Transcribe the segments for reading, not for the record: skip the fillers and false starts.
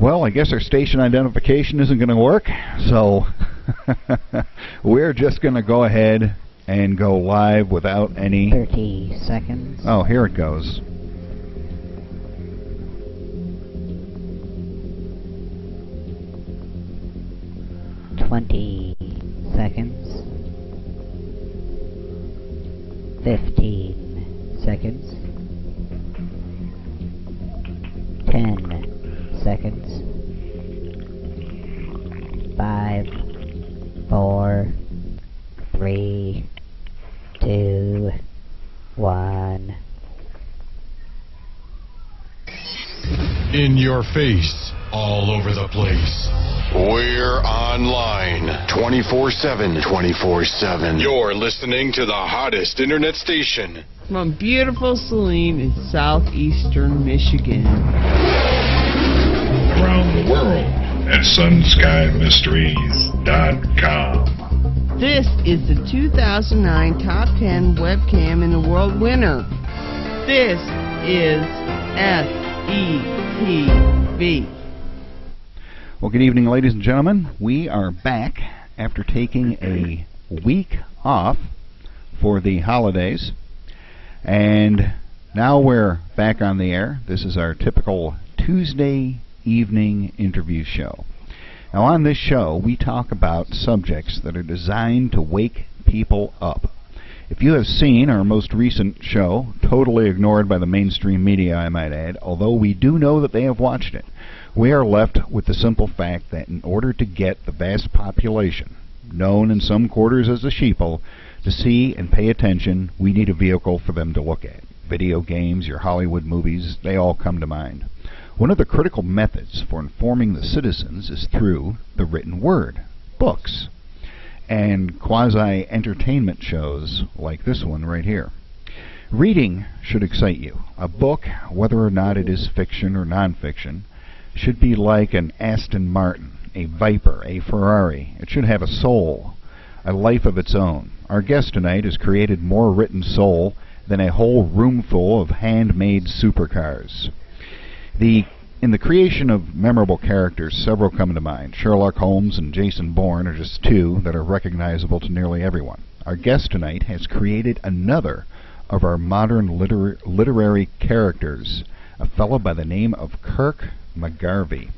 Well, I guess our station identification isn't going to work, so we're just going to go ahead and go live without any... 30 seconds. Oh, here it goes. Seconds. 15 seconds. 10 seconds. 5, 4, 3, 2, 1. In your face, all over the place. We're online 24/7. 24/7. You're listening to the hottest internet station from beautiful Saline in southeastern Michigan. Around the world at sunskyMysteries.com. This is the 2009 Top 10 Webcam in the World winner. This is SETV. Well, good evening, ladies and gentlemen. We are back after taking a week off for the holidays, and now we're back on the air. This is our typical Tuesday evening interview show. Now, on this show, we talk about subjects that are designed to wake people up. If you have seen our most recent show, totally ignored by the mainstream media, I might add, although we do know that they have watched it, we are left with the simple fact that in order to get the vast population, known in some quarters as the sheeple, to see and pay attention, we need a vehicle for them to look at. Video games, your Hollywood movies, they all come to mind. One of the critical methods for informing the citizens is through the written word, books, and quasi-entertainment shows like this one right here. Reading should excite you. A book, whether or not it is fiction or nonfiction, should be like an Aston Martin, a Viper, a Ferrari. It should have a soul, a life of its own. Our guest tonight has created more written soul than a whole room full of handmade supercars. In the creation of memorable characters, several come to mind. Sherlock Holmes and Jason Bourne are just two that are recognizable to nearly everyone. Our guest tonight has created another of our modern literary characters, a fellow by the name of Kirk McGarvey.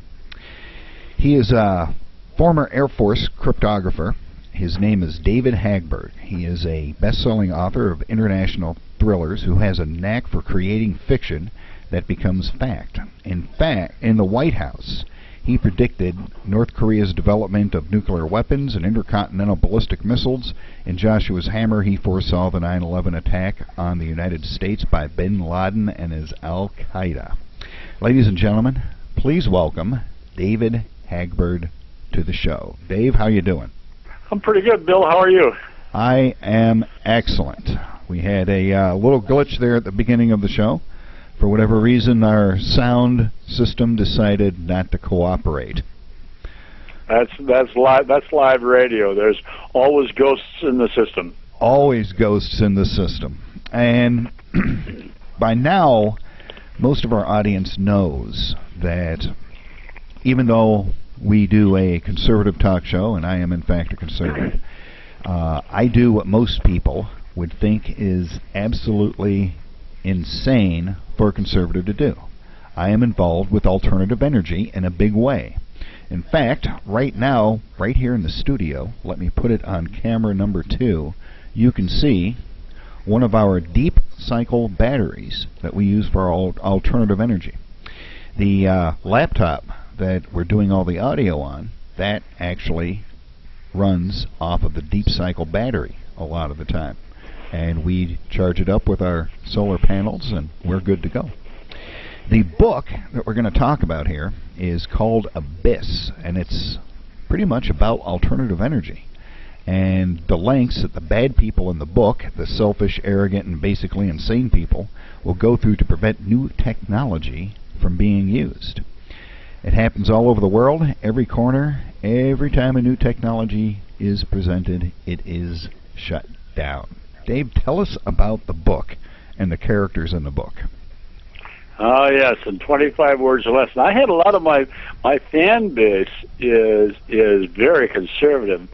He is a former Air Force cryptographer. His name is David Hagberg. He is a best-selling author of international thrillers who has a knack for creating fiction that becomes fact. In fact, in the White House, he predicted North Korea's development of nuclear weapons and intercontinental ballistic missiles. In Joshua's Hammer, he foresaw the 9/11 attack on the United States by bin Laden and his Al-Qaeda. Ladies and gentlemen, please welcome David Hagberg to the show. Dave, how you doing? I'm pretty good, Bill. How are you? I am excellent. We had a little glitch there at the beginning of the show. For whatever reason, our sound system decided not to cooperate. That's live radio. There's always ghosts in the system. Always ghosts in the system. And by now, most of our audience knows that even though we do a conservative talk show, and I am in fact a conservative, I do what most people would think is absolutely insane for a conservative to do. I am involved with alternative energy in a big way. In fact, right now, right here in the studio, let me put it on camera number 2, you can see one of our deep cycle batteries that we use for our alternative energy. The laptop that we're doing all the audio on, that actually runs off of the deep cycle battery a lot of the time. And we charge it up with our solar panels, and we're good to go. The book that we're going to talk about here is called Abyss, and it's pretty much about alternative energy and the lengths that the bad people in the book, the selfish, arrogant, and basically insane people, will go through to prevent new technology from being used. It happens all over the world, every corner. Every time a new technology is presented, it is shut down. Dave, tell us about the book and the characters in the book. Oh, yes, and 25 words or less. And I had a lot of my fan base is very conservative.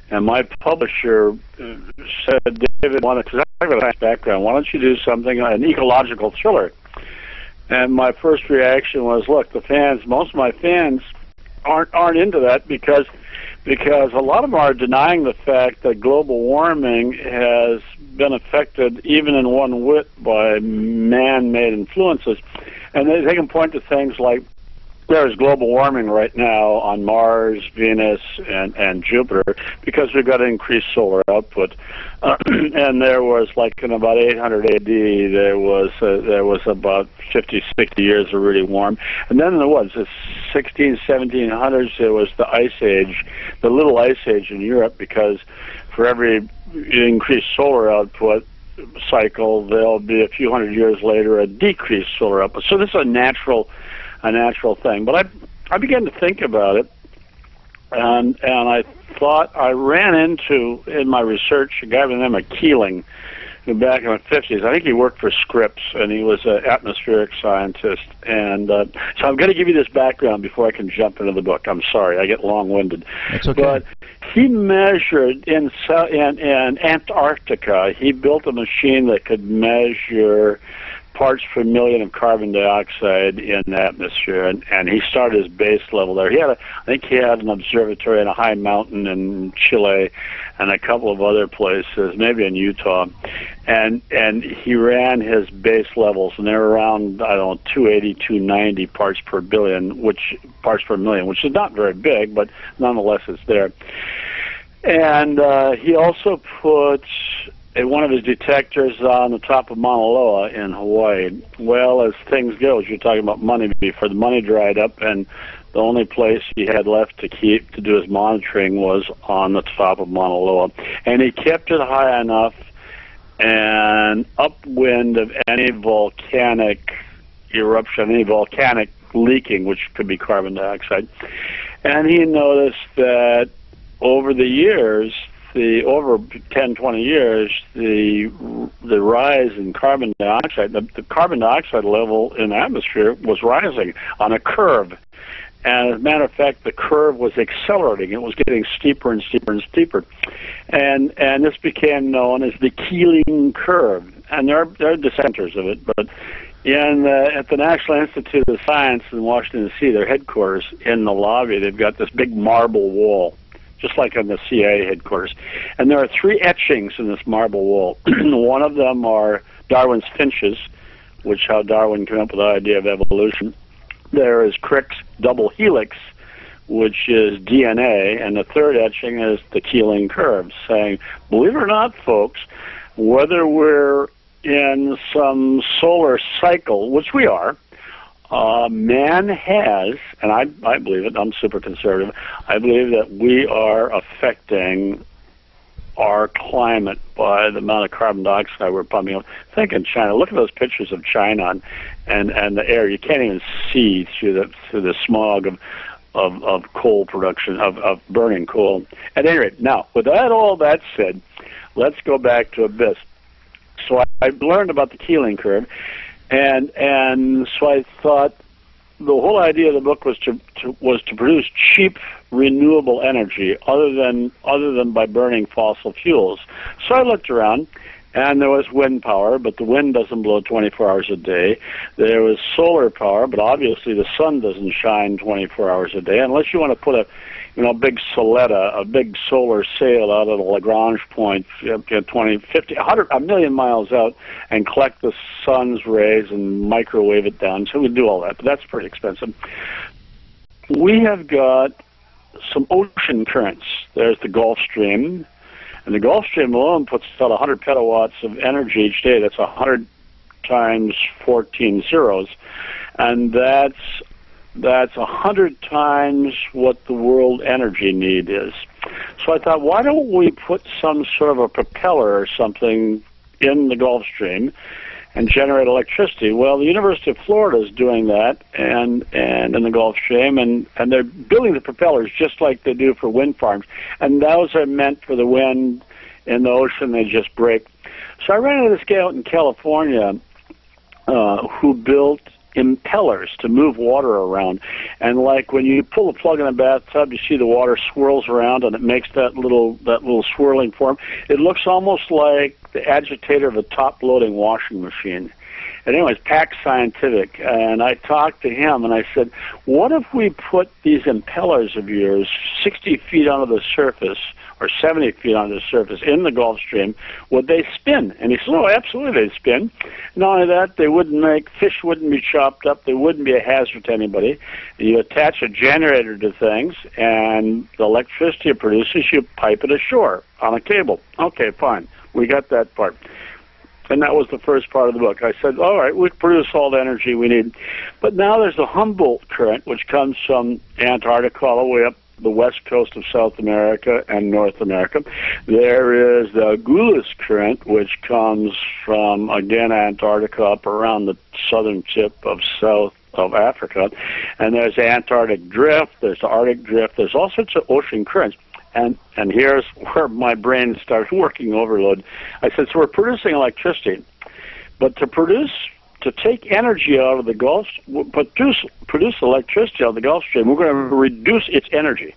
And my publisher said, David, because I've got a science background, why don't you do something, an ecological thriller? And my first reaction was, look, most of my fans aren't into that because a lot of them are denying the fact that global warming has been affected even in one whit by man-made influences. And they can point to things like there is global warming right now on Mars, Venus, and Jupiter because we've got increased solar output. And there was, like, in about 800 AD, there was about 50, 60 years of really warm. And then there was the 1700s, there was the Ice Age, the Little Ice Age in Europe, because for every increased solar output cycle, there'll be a few hundred years later a decreased solar output. So this is a natural thing. But I began to think about it, and I thought I ran into, in my research, a guy by the name of Keeling, who back in the 50s, I think he worked for Scripps, and he was an atmospheric scientist. And so I'm going to give you this background before I can jump into the book. I'm sorry, I get long-winded. That's okay. But he measured in Antarctica, he built a machine that could measure parts per million of carbon dioxide in the atmosphere, and he started his base level there. I think he had an observatory in a high mountain in Chile and a couple of other places, maybe in Utah, and he ran his base levels, and they're around, I don't know, 280, 290 parts per million, which is not very big, but nonetheless it's there. And he also put one of his detectors on the top of Mauna Loa in Hawaii. Well, as things go, as you're talking about money before, the money dried up, and the only place he had left to do his monitoring was on the top of Mauna Loa. And he kept it high enough and upwind of any volcanic eruption, any volcanic leaking, which could be carbon dioxide. And he noticed that over the years, over 10, 20 years, the rise in carbon dioxide, the carbon dioxide level in the atmosphere was rising on a curve. And as a matter of fact, the curve was accelerating. It was getting steeper and steeper and steeper. And this became known as the Keeling curve. And there are dissenters of it, but at the National Institute of Science in Washington, D.C., their headquarters, in the lobby, they've got this big marble wall, just like on the CIA headquarters. And there are 3 etchings in this marble wall. One of them are Darwin's finches, how Darwin came up with the idea of evolution. There is Crick's double helix, which is DNA. And the third etching is the Keeling curve, saying, believe it or not, folks, whether we're in some solar cycle, which we are, man has, and I believe it, I'm super conservative, I believe that we are affecting our climate by the amount of carbon dioxide we're pumping out. Think in China. Look at those pictures of China and the air. You can't even see through the smog of coal production, of burning coal. At any rate, now, with all that said, let's go back to Abyss. So I learned about the Keeling curve, and so I thought the whole idea of the book was to produce cheap renewable energy other than by burning fossil fuels. So I looked around, and there was wind power, but the wind doesn't blow 24 hours a day. There was solar power, but obviously the sun doesn't shine 24 hours a day unless you want to put a big soletta, a big solar sail out at a Lagrange point, 20, 50, 100, a million miles out, and collect the sun's rays and microwave it down. So we do all that, but that's pretty expensive. We have got some ocean currents. There's the Gulf Stream, and the Gulf Stream alone puts out 100 petawatts of energy each day. That's 100 times 14 zeros, and that's 100 times what the world energy need is. So I thought, why don't we put some sort of a propeller or something in the Gulf Stream and generate electricity? Well, the University of Florida is doing that, and in the Gulf Stream, and they're building the propellers just like they do for wind farms. And those are meant for the wind in the ocean. They just break. So I ran into this guy out in California who built impellers to move water around. And like when you pull the plug in a bathtub, you see the water swirls around and it makes that little swirling form. It looks almost like the agitator of a top-loading washing machine. And anyways, Pack Scientific, and I talked to him and I said, what if we put these impellers of yours 60 feet under the surface or 70 feet under the surface in the Gulf Stream? Would they spin? And he said, oh, absolutely they'd spin. Not only that, they wouldn't make, fish wouldn't be chopped up, they wouldn't be a hazard to anybody. You attach a generator to things, and the electricity it produces, you pipe it ashore on a cable. Okay, fine. We got that part. And that was the first part of the book. I said, all right, we produce all the energy we need. But now there's the Humboldt current, which comes from Antarctica all the way up the west coast of South America and North America. There is the Gulas current, which comes from, again, Antarctica up around the southern tip of South of Africa. And there's Antarctic drift, there's the Arctic drift, there's all sorts of ocean currents. And here's where my brain started working overload. I said, so we're producing electricity, but to take energy out of the Gulf, produce electricity out of the Gulf Stream, we're going to reduce its energy.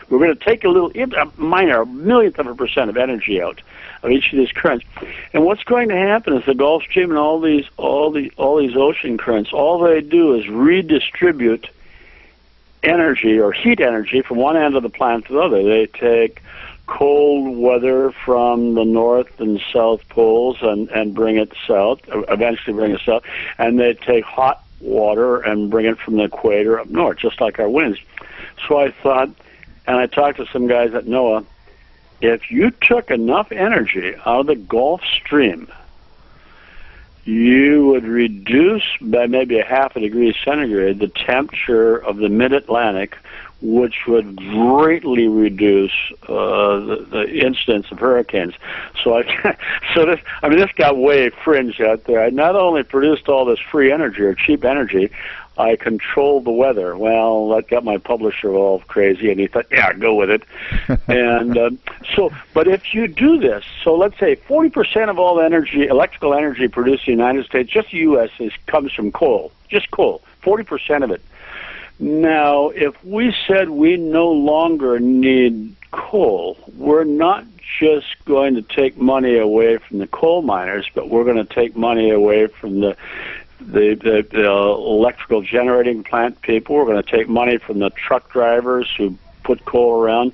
We're going to take a minor, millionth of a percent of energy out of each of these currents. And what's going to happen is the Gulf Stream and all these ocean currents, all they do is redistribute energy or heat energy from one end of the planet to the other. They take cold weather from the north and south poles and bring it south, eventually bring it south, and they take hot water and bring it from the equator up north, just like our winds. So I thought, and I talked to some guys at NOAA, if you took enough energy out of the Gulf Stream, you would reduce by maybe a half a degree centigrade the temperature of the mid-Atlantic, which would greatly reduce the incidence of hurricanes. So this got way fringe out there. I not only produced all this free energy or cheap energy, I controlled the weather. Well, that got my publisher all crazy, and he thought, yeah, go with it. And but if you do this, so let's say 40% of all the energy, electrical energy produced in the United States, just the U.S., comes from coal, just coal, 40% of it. Now, if we said we no longer need coal, we're not just going to take money away from the coal miners, but we're going to take money away from the electrical generating plant people. We're going to take money from the truck drivers who put coal around.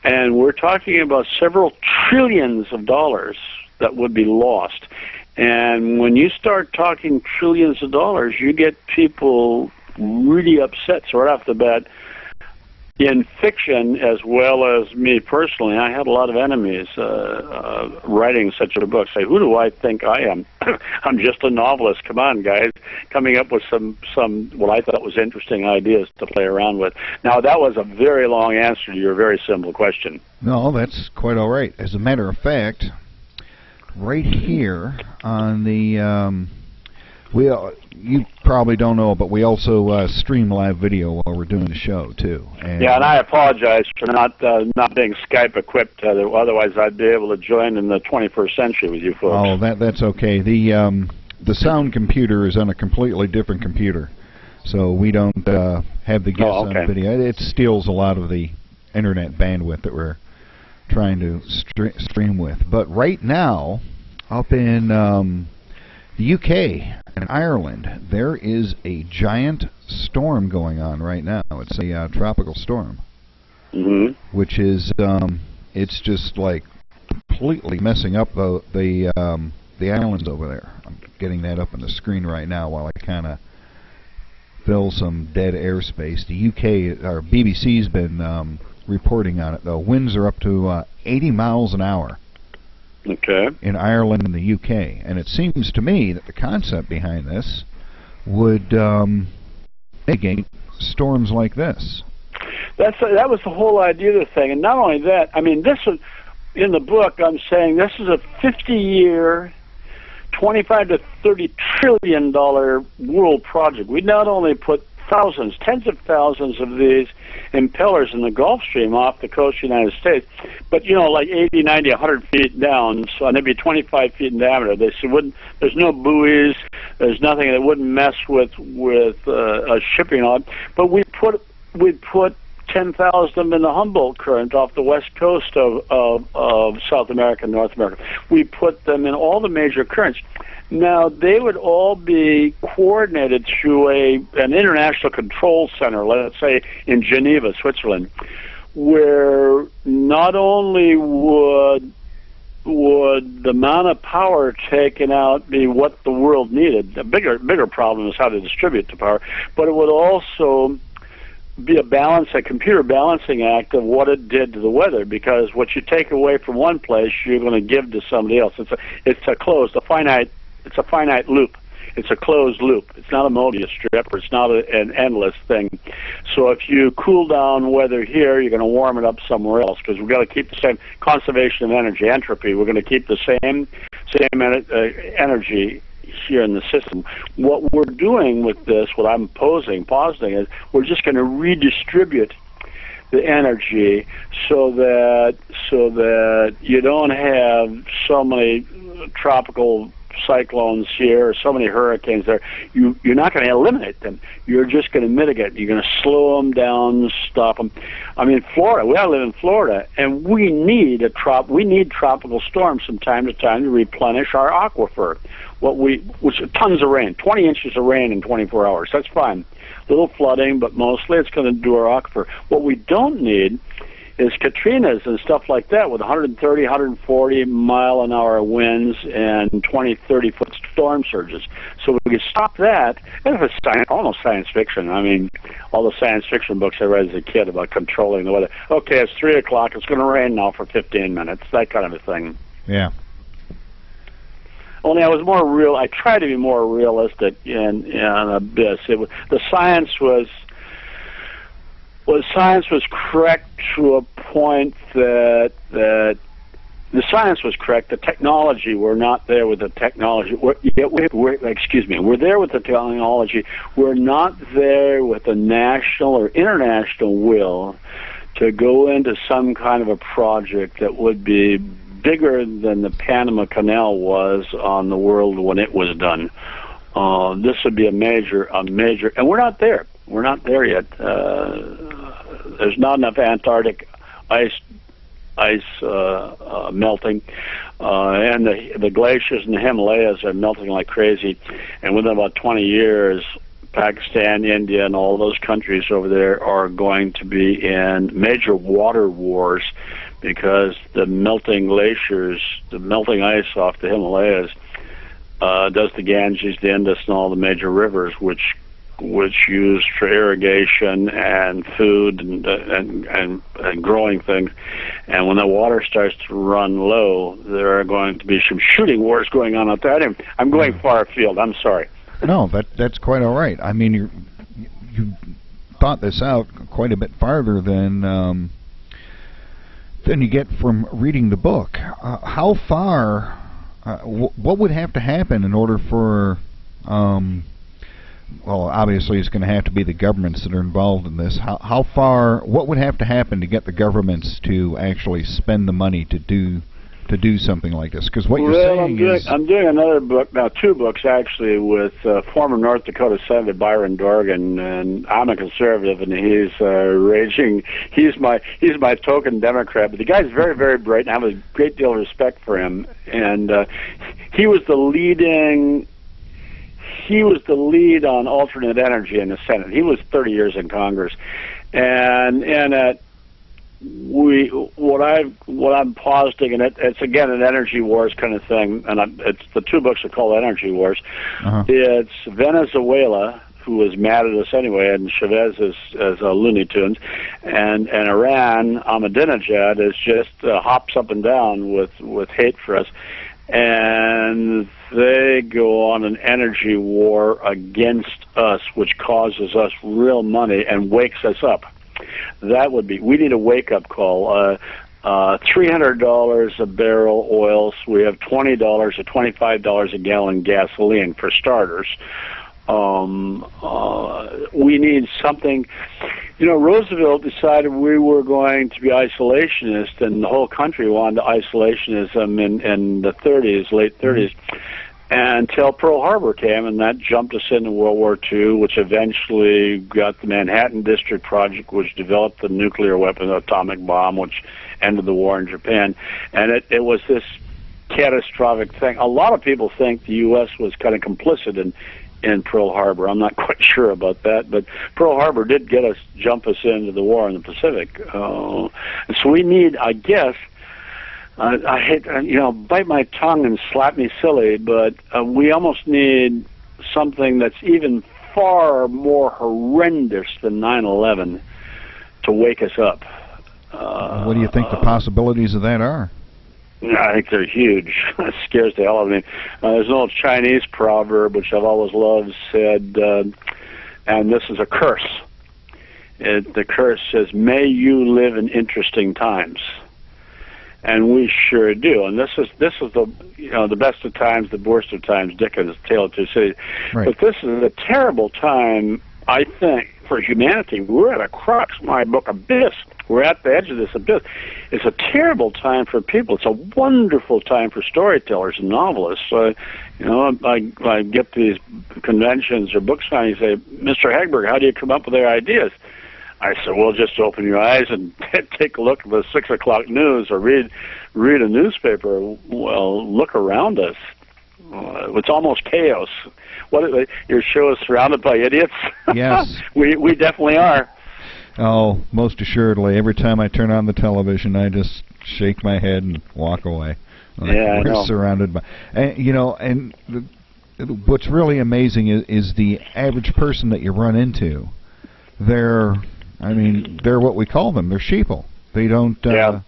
And we're talking about several trillions of dollars that would be lost. And when you start talking trillions of dollars, you get people really upset. So right off the bat, in fiction as well as me personally, I had a lot of enemies writing such a book. Say, who do I think I am? I'm just a novelist. Come on, guys. Coming up with some what I thought was interesting ideas to play around with. Now, that was a very long answer to your very simple question. No, that's quite all right. As a matter of fact, right here on the... you probably don't know, but we also stream live video while we're doing the show too. And yeah, and I apologize for not being Skype equipped. Otherwise, I'd be able to join in the 21st century with you folks. Oh, that's okay. The sound computer is on a completely different computer, so we don't have the guests on video. It steals a lot of the internet bandwidth that we're trying to stream with. But right now, up in the UK and Ireland, there is a giant storm going on right now. It's a tropical storm, which is it's just like completely messing up the islands over there. I'm getting that up on the screen right now while I kind of fill some dead airspace. The UK, or BBC's been reporting on it though. Winds are up to 80 miles an hour. Okay. In Ireland and the UK. And it seems to me that the concept behind this would mitigate storms like this. That was the whole idea of the thing. And not only that, I mean, this is, in the book, I'm saying this is a 50-year, $25 to $30 trillion world project. We not only put thousands, tens of thousands of these impellers in the Gulf Stream off the coast of the United States, but like 80, 90, 100 feet down, so and they'd be 25 feet in diameter. They said there's no buoys, there's nothing that wouldn't mess with shipping on. But we'd put 10,000 of them in the Humboldt Current off the west coast of South America and North America. We put them in all the major currents. Now, they would all be coordinated through an international control center, let's say in Geneva, Switzerland, where not only would the amount of power taken out be what the world needed, a bigger problem is how to distribute the power, but it would also be a computer balancing act of what it did to the weather, because what you take away from one place, you're going to give to somebody else. It's a finite loop. It's a closed loop. It's not a Mobius strip, or it's not an endless thing. So if you cool down weather here, you're going to warm it up somewhere else, because we've got to keep the same conservation of energy, entropy. We're going to keep the same energy here in the system. What we're doing with this, what I'm positing is we're just going to redistribute the energy so that you don't have so many tropical cyclones here or so many hurricanes there. You're not going to eliminate them. You're just going to mitigate. You're going to slow them down, stop them. I mean, Florida, we all live in Florida, and we need tropical storms from time to time to replenish our aquifer. Which tons of rain, 20 inches of rain in 24 hours. That's fine. Little flooding, but mostly it's going to do our aquifer. What we don't need is Katrinas and stuff like that with 130, 140 mile an hour winds and 20, 30-foot storm surges. So we could stop that. And if it's almost science fiction, I mean, all the science fiction books I read as a kid about controlling the weather. Okay, it's 3 o'clock. It's going to rain now for 15 minutes. That kind of a thing. Yeah. Only I was more real. I tried to be more realistic in Abyss. The science was correct to a point that the science was correct. The technology, we're not there with the technology. We're there with the technology. We're not there with the national or international will to go into some kind of a project that would be bigger than the Panama Canal was on the world when it was done. This would be a major, and we're not there. We're not there yet. There's not enough Antarctic ice melting, and the glaciers in the Himalayas are melting like crazy. And within about 20 years, Pakistan, India, and all those countries over there are going to be in major water wars, because the melting glaciers, the melting ice off the Himalayas, does the Ganges, the Indus, and all the major rivers, which used for irrigation and food and growing things. And when the water starts to run low, there are going to be some shooting wars going on out there. I'm going far afield. I'm sorry. No, that's quite all right. I mean, you thought this out quite a bit farther than you get from reading the book. How far? What would have to happen in order for? Well, obviously, it's going to have to be the governments that are involved in this. How far? What would have to happen to get the governments to actually spend the money to do something like this? Because what you're saying is, I'm doing another book now, 2 books actually, with former North Dakota Senator Byron Dorgan, and I'm a conservative, and he's raging. He's my token Democrat, but the guy's very, very bright, and I have a great deal of respect for him. And he was the lead on alternate energy in the Senate. He was 30 years in Congress, and what I'm positing, and it's again an energy wars kind of thing, and it's the 2 books are called Energy Wars. It's Venezuela, who is mad at us anyway, and Chavez is a Looney Tunes, and Iran, Ahmadinejad, is just hops up and down with hate for us. And they go on an energy war against us, which causes us real money and wakes us up. We need a wake-up call. $300 a barrel oil, so we have $20 or $25 a gallon gasoline for starters. We need something. You know, Roosevelt decided we were going to be isolationist, and the whole country wanted isolationism in the 30s, late 30s, until Pearl Harbor came, and that jumped us into World War II, which eventually got the Manhattan District Project, which developed the nuclear weapon, the atomic bomb, which ended the war in Japan. And it was this catastrophic thing. A lot of people think the U.S. was kind of complicit in Pearl Harbor. I'm not quite sure about that, but Pearl Harbor did jump us into the war in the Pacific. So we need, I guess, I hate, bite my tongue and slap me silly, but we almost need something that's even far more horrendous than 9/11 to wake us up. What do you think the possibilities of that are? I think they're huge. It scares the hell out of me. There's an old Chinese proverb, which I've always loved, said, and this is a curse. The curse says, "May you live in interesting times." And we sure do. And this is the best of times, the worst of times, Dickens' Tale of Two Cities. Right. But this is a terrible time, I think, for humanity. We're at a crux. My book, Abyss. We're at the edge of this abyss. It's a terrible time for people. It's a wonderful time for storytellers and novelists. I get these conventions or book signings. Say, "Mr. Hagberg, how do you come up with their ideas?" I said, "Well, just open your eyes and take a look at the 6 o'clock news or read a newspaper." Well, look around us. It's almost chaos. Your show is surrounded by idiots? Yes. we definitely are. Oh, most assuredly. Every time I turn on the television, I just shake my head and walk away. Yeah, we're surrounded by, what's really amazing is the average person that you run into. They're what we call them. They're sheeple. They don't get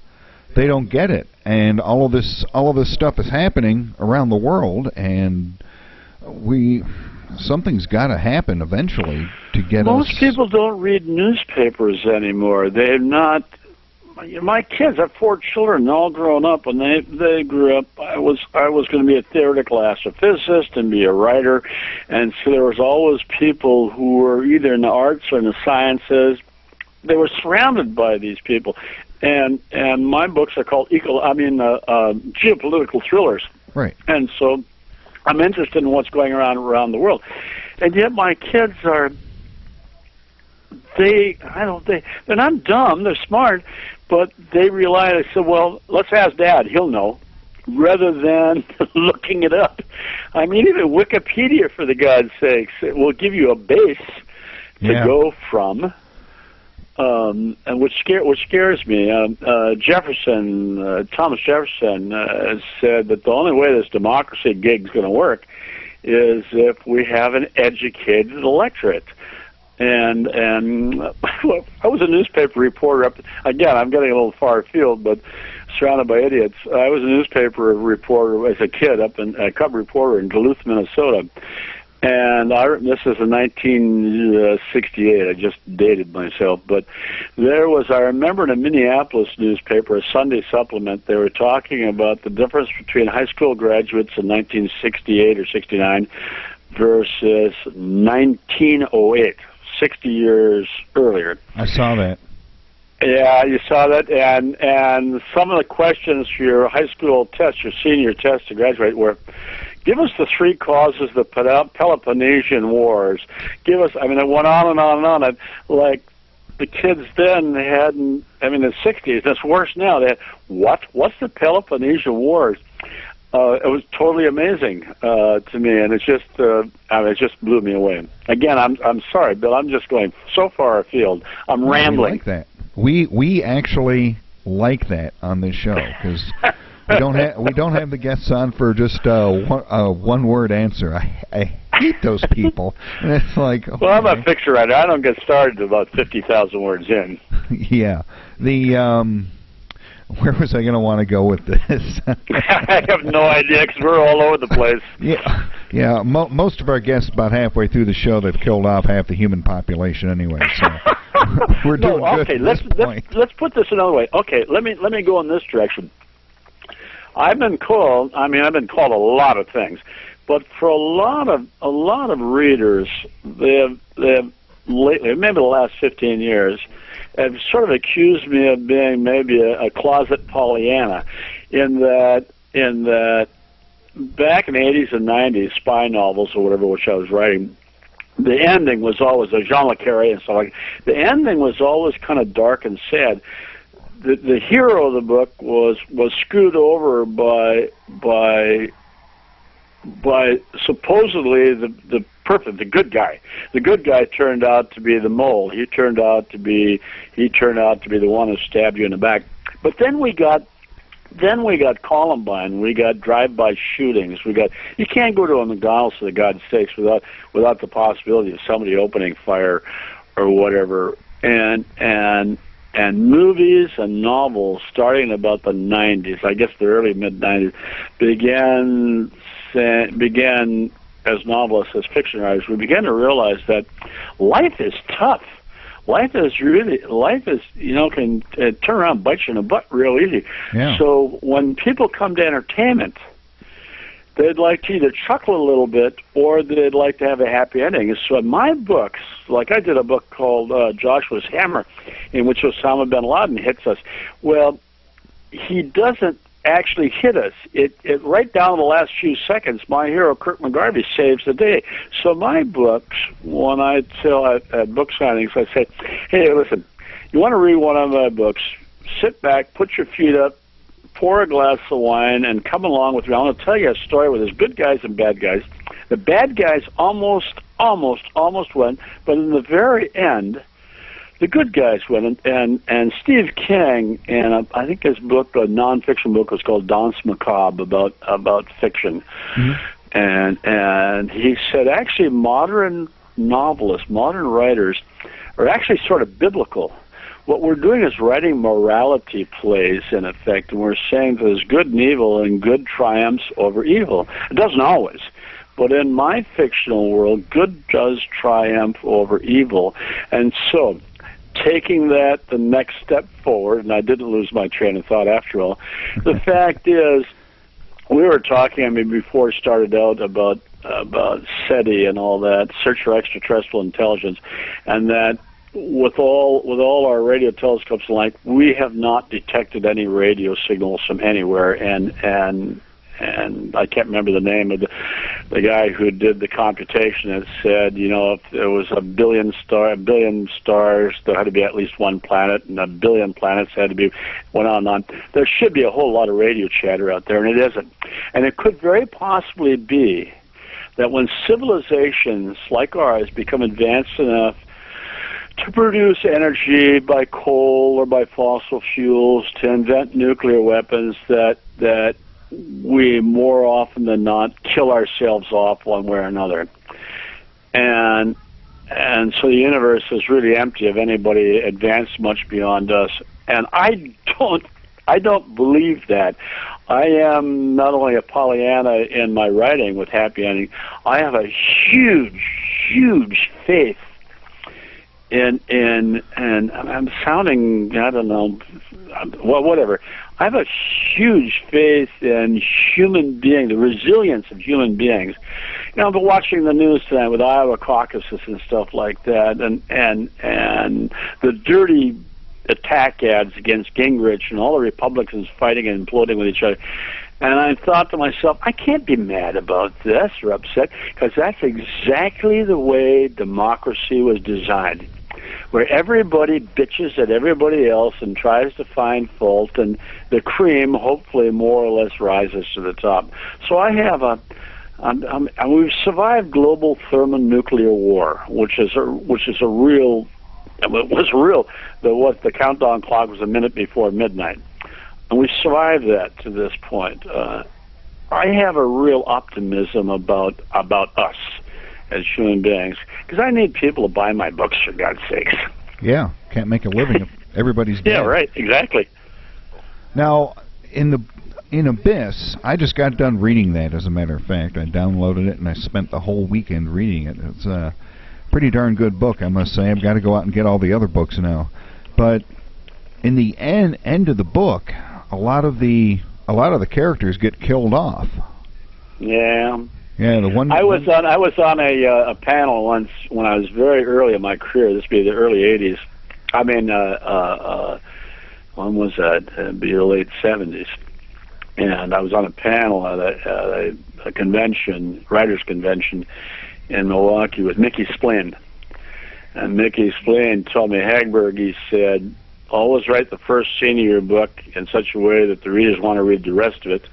it. And all of this stuff is happening around the world, and something's got to happen eventually to get Most us. people don't read newspapers anymore. They're not. My kids have 4 children, all grown up, and they grew up. I was going to be a theoretical astrophysicist and be a writer, and so there was always people who were either in the arts or in the sciences. They were surrounded by these people, and my books are called geopolitical thrillers. Right. And so I'm interested in what's going around the world, and yet my kids are. They're not dumb. They're smart, but they realize. I said, "Well, let's ask Dad. He'll know," rather than looking it up. I mean, even Wikipedia, for the God's sakes, it will give you a base to go from. And which scares me. Thomas Jefferson said that the only way this democracy gig's going to work is if we have an educated electorate. And I was a newspaper reporter again, I'm getting a little far afield, but surrounded by idiots. I was a newspaper reporter as a kid a cub reporter in Duluth, Minnesota. And this is in 1968. I just dated myself, but I remember in a Minneapolis newspaper, a Sunday supplement, they were talking about the difference between high school graduates in 1968 or 69 versus 1908, 60 years earlier. I saw that. Yeah, you saw that, and some of the questions for your high school test, your senior test to graduate, were, give us the 3 causes of the Peloponnesian Wars. It went on and on and on. And, like, the kids then hadn't, in the 60s, that's worse now. They had, what's the Peloponnesian Wars? It was totally amazing to me, and it just blew me away. Again, I'm sorry, Bill. I'm just going so far afield. I'm rambling. We like that. We actually like that on this show because we don't have the guests on for just a one-word answer. I hate those people, and it's like. Okay. Well, I'm a fiction writer. I don't get started about 50,000 words in. Yeah. Where was I going to want to go with this? I have no idea because we're all over the place. Yeah. Most of our guests, about halfway through the show, they've killed off half the human population anyway. So we're doing good. Okay, let's put this another way. Okay, let me go in this direction. I've been called a lot of things, But for a lot of readers, they have lately, maybe the last 15 years, have sort of accused me of being maybe a closet Pollyanna, in that back in the 80s and 90s, spy novels or whatever, which I was writing, the ending was always a Jean Le Carré and stuff like that. The ending was always kind of dark and sad. The hero of the book was screwed over by supposedly the good guy. The good guy turned out to be the mole. He turned out to be the one who stabbed you in the back. But then we got Columbine. We got drive-by shootings. You can't go to a McDonald's, for God's sakes, without the possibility of somebody opening fire or whatever. And movies and novels starting about the 90s, I guess the early mid-90s, began as novelists, as fiction writers, we began to realize that life is tough. Life is, can turn around and bite you in the butt real easy. Yeah. So when people come to entertainment, they'd like to either chuckle a little bit or they'd like to have a happy ending. So in my books, like I did a book called Joshua's Hammer, in which Osama bin Laden hits us. Well, he doesn't actually hit us. It right down to the last few seconds, my hero, Kirk McGarvey, saves the day. So my books, when I tell at book signings, I say, hey, listen, you want to read one of my books, sit back, put your feet up, pour a glass of wine, and come along with me. I'm going to tell you a story where there's good guys and bad guys. The bad guys almost win, but in the very end, the good guys win. And Steve King, and I think his book, a nonfiction book, was called Danse Macabre, about fiction. Mm-hmm. And he said, actually, modern novelists, modern writers, are actually sort of biblical. What we're doing is writing morality plays, in effect, and we're saying there's good and evil, and good triumphs over evil. It doesn't always. But in my fictional world, good does triumph over evil. And so, taking that the next step forward, and I didn't lose my train of thought after all, the fact is, we were talking, before we started out about SETI and all that, Search for Extraterrestrial Intelligence, and that with all our radio telescopes and like, we have not detected any radio signals from anywhere, and I can't remember the name of the guy who did the computation that said, if there was a billion stars, there had to be at least one planet, and a billion planets had to be, went on and on. There should be a whole lot of radio chatter out there, and it isn't. And it could very possibly be that when civilizations like ours become advanced enough to produce energy by coal or by fossil fuels, to invent nuclear weapons, that we more often than not kill ourselves off one way or another. And so the universe is really empty of anybody advanced much beyond us. And I don't believe that. I am not only a Pollyanna in my writing with happy ending, I have a huge faith and I'm sounding, I don't know, well, whatever. I have a huge faith in human being, the resilience of human beings. I've been watching the news tonight with Iowa caucuses and stuff like that, and the dirty attack ads against Gingrich and all the Republicans fighting and imploding with each other. And I thought to myself, I can't be mad about this or upset, because that's exactly the way democracy was designed, where everybody bitches at everybody else and tries to find fault, and the cream hopefully more or less rises to the top. So I have and we've survived global thermonuclear war, which is a real. It was real. The countdown clock was a minute before midnight, and we survived that to this point. I have a real optimism about us as human beings, because I need people to buy my books, for God's sakes. Yeah, can't make a living if everybody's dead. Yeah, right, exactly. Now, in Abyss, I just got done reading that, as a matter of fact. I downloaded it, and I spent the whole weekend reading it. It's a pretty darn good book, I must say. I've got to go out and get all the other books now. But in the end of the book, a lot of the characters get killed off. Yeah. Yeah, the one I was on a panel once when I was very early in my career. This would be the early '80s. I mean, when was that? It'd be the late '70s. And I was on a panel at a convention, writers' convention in Milwaukee with Mickey Splin. And Mickey Splin told me, Hagberg, he said, always write the first scene of your book in such a way that the readers want to read the rest of it.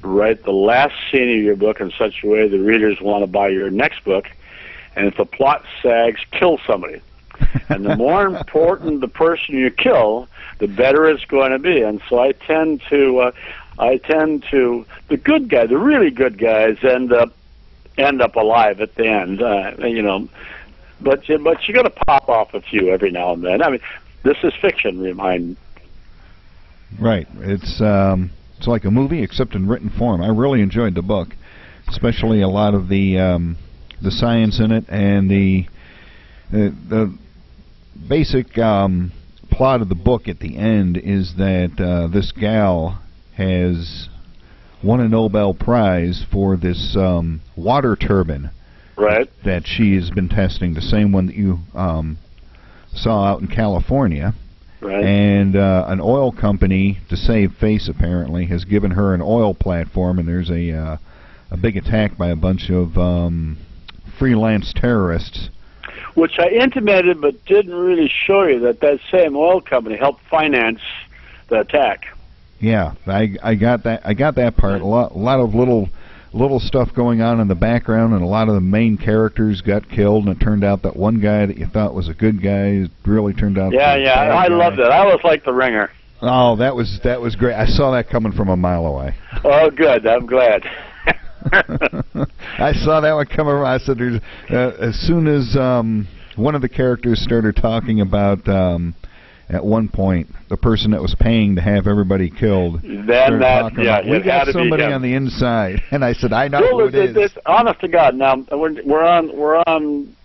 Write the last scene of your book in such a way the readers want to buy your next book. And if the plot sags, kill somebody. And the more important the person you kill, the better it's going to be. And so I tend to the good guy, the really good guys end up alive at the end, you know. But you got to pop off a few every now and then. I mean, this is fiction, remind. Right. It's like a movie except in written form. I really enjoyed the book, especially a lot of the science in it and the basic plot of the book at the end is that this gal has won a Nobel Prize for this water turbine, right, that she has been testing, the same one that you saw out in California. Right. And an oil company, to save face apparently, has given her an oil platform, and there's a big attack by a bunch of freelance terrorists. Which I intimated but didn't really show you that same oil company helped finance the attack. Yeah, I got that part. A lot of little stuff going on in the background, and a lot of the main characters got killed, and it turned out that one guy that you thought was a good guy really turned out to be a bad guy. I loved it. I was like the Ringer. Oh, that was great. I saw that coming from a mile away. Oh, good. I'm glad. I saw that one coming around. I said, as soon as one of the characters started talking about, at one point, the person that was paying to have everybody killed, we got somebody on the inside, and I said, I know who it is. Honest to God, now we're on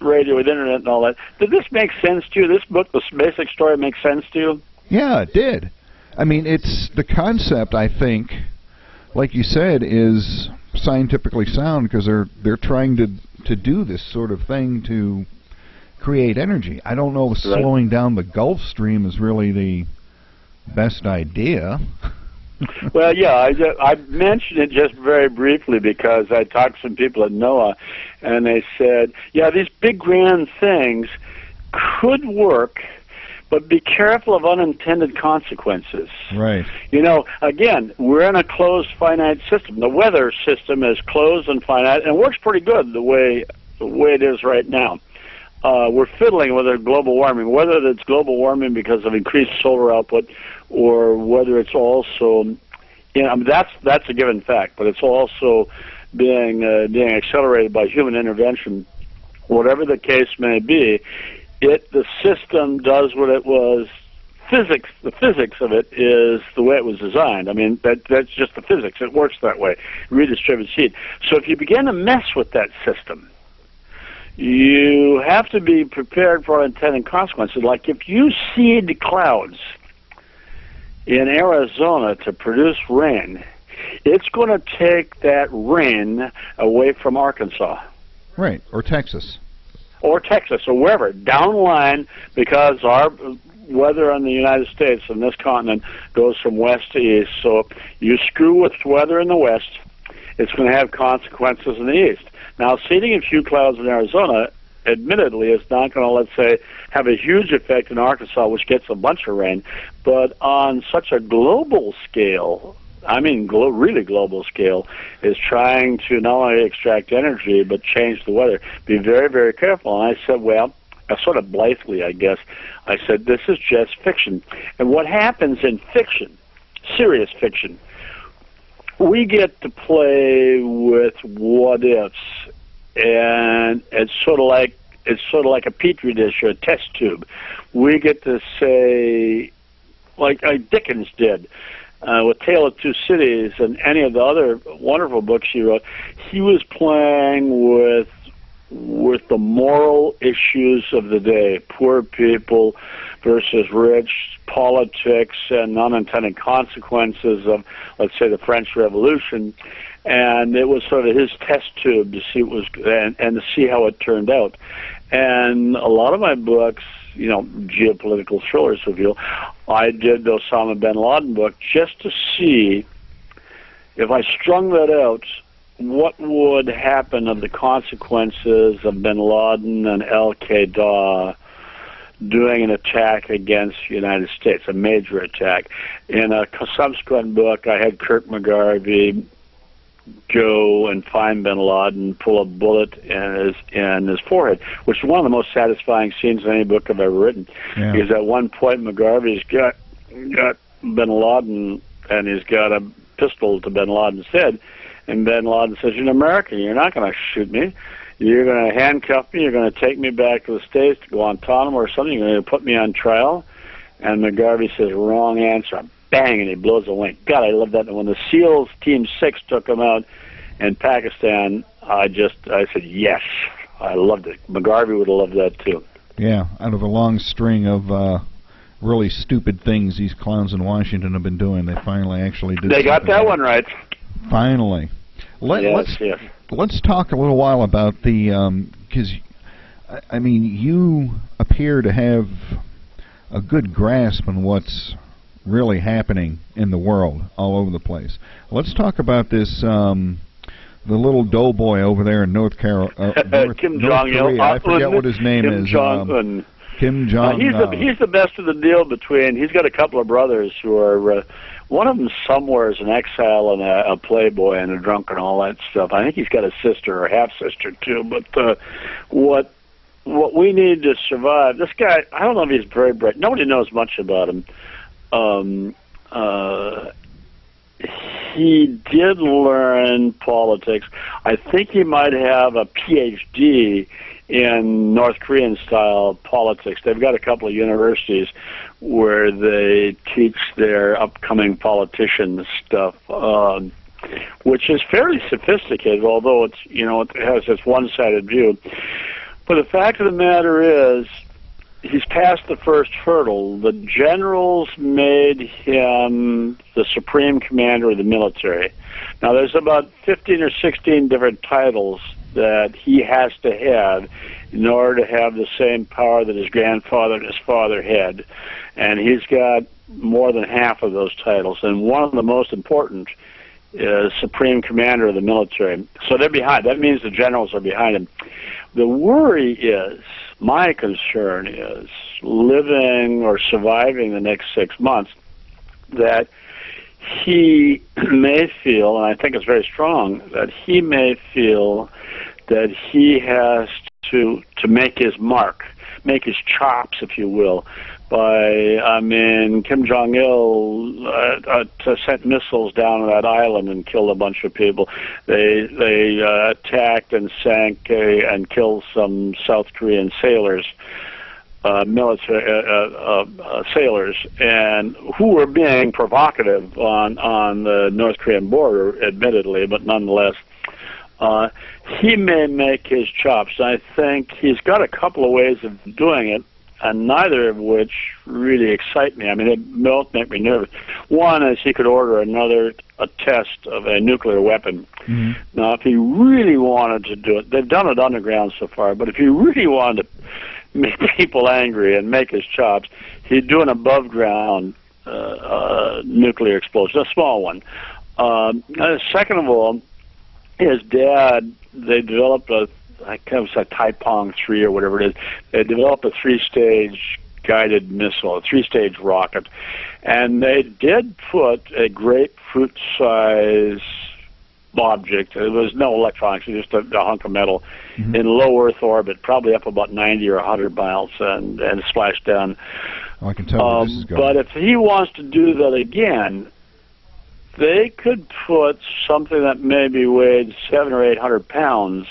radio with internet and all that. Did this make sense to you? This book, this basic story, make sense to you? Yeah, it did. I mean, it's the concept, I think, like you said, is scientifically sound, because they're trying to do this sort of thing to create energy. I don't know if slowing down the Gulf Stream is really the best idea. Well, yeah, I mentioned it just very briefly because I talked to some people at NOAA, and they said, yeah, these big grand things could work, but be careful of unintended consequences. Right. You know, again, we're in a closed, finite system. The weather system is closed and finite, and works pretty good the way it is right now. We're fiddling with global warming, whether it's global warming because of increased solar output, or whether it's also, you know, I mean, that's a given fact, but it's also being accelerated by human intervention. Whatever the case may be, the system does what it was. The physics of it is the way it was designed. I mean, that's just the physics. It works that way. Redistributes heat. So if you begin to mess with that system, you have to be prepared for unintended consequences. Like if you seed clouds in Arizona to produce rain, it's going to take that rain away from Arkansas. Right, or Texas. Or Texas, or wherever, downline, because our weather in the United States and this continent goes from west to east. So you screw with weather in the west, it's going to have consequences in the east. Now, seeding a few clouds in Arizona, admittedly, is not going to, let's say, have a huge effect in Arkansas, which gets a bunch of rain. But on such a global scale, I mean really global scale, is trying to not only extract energy, but change the weather. Be very, very careful. And I said, well, sort of blithely, I guess, I said, this is just fiction. And what happens in fiction, serious fiction, we get to play with what ifs, and it's sort of like a petri dish or a test tube. We get to say, like Dickens did with Tale of Two Cities and any of the other wonderful books he wrote. He was playing with with the moral issues of the day, poor people versus rich, politics, and unintended consequences of, let's say, the French Revolution. And it was sort of his test tube to see what was, and to see how it turned out. And a lot of my books, you know, geopolitical thrillers, if you will, I did the Osama bin Laden book just to see if I strung that out, what would happen of the consequences of bin Laden and al-Qaeda doing an attack against the United States, a major attack. In a subsequent book, I had Kirk McGarvey go and find bin Laden, pull a bullet in his forehead, which is one of the most satisfying scenes in any book I've ever written. Yeah. Because at one point, McGarvey's got bin Laden, and he's got a pistol to bin Laden's head, and bin Laden says, "You're an American, you're not going to shoot me. You're going to handcuff me, you're going to take me back to the States to Guantanamo or something, you're going to put me on trial." And McGarvey says, "Wrong answer." Bang, and he blows a wink. God, I love that. And when the SEALs Team 6 took him out in Pakistan, I said, yes, I loved it. McGarvey would have loved that too. Yeah, out of a long string of really stupid things these clowns in Washington have been doing, they finally actually did. They got that one right. Finally. Let's talk a little while about the, because, I mean, you appear to have a good grasp on what's really happening in the world all over the place. Let's talk about this, the little doughboy over there in North Carolina. Kim Jong-il. I forget what his name is. Kim Jong-un. Kim Jong. He's the best of the deal between. He's got a couple of brothers who are. One of them somewhere is an exile and a playboy and a drunk and all that stuff. I think he's got a sister or half sister too. But what we need to survive. This guy, I don't know if he's very bright. Nobody knows much about him. He did learn politics. I think he might have a PhD in North Korean style politics. They've got a couple of universities where they teach their upcoming politicians stuff, which is fairly sophisticated, although it's, you know, it has this one-sided view. But the fact of the matter is, he's passed the first hurdle. The generals made him the supreme commander of the military. Now, there's about 15 or 16 different titles that he has to have in order to have the same power that his grandfather and his father had. And he's got more than half of those titles. And one of the most important is supreme commander of the military. So they're behind. That means the generals are behind him. The worry is, my concern is, living or surviving the next 6 months, that he may feel, and I think it's very strong, that he may feel that he has to make his mark, make his chops, if you will, by, I mean, Kim Jong-il sent missiles down to that island and killed a bunch of people. They attacked and sank and killed some South Korean sailors, sailors, and who were being provocative on the North Korean border, admittedly, but nonetheless. He may make his chops. I think he's got a couple of ways of doing it, and neither of which really excite me. I mean, they both make me nervous. One is he could order a test of a nuclear weapon. Mm-hmm. Now, if he really wanted to do it, they've done it underground so far, but if he really wanted to make people angry and make his chops, he'd do an above-ground nuclear explosion, a small one. Second of all, his dad, they developed I can't remember, a Taipong 3 or whatever it is. They developed a 3-stage guided missile, a 3-stage rocket. And they did put a grapefruit-size object, there was no electronics, it was just a hunk of metal, mm-hmm. in low Earth orbit, probably up about 90 or 100 miles, and splashed down. Oh, I can tell where this is going. But if he wants to do that again, they could put something that maybe weighed 700 or 800 pounds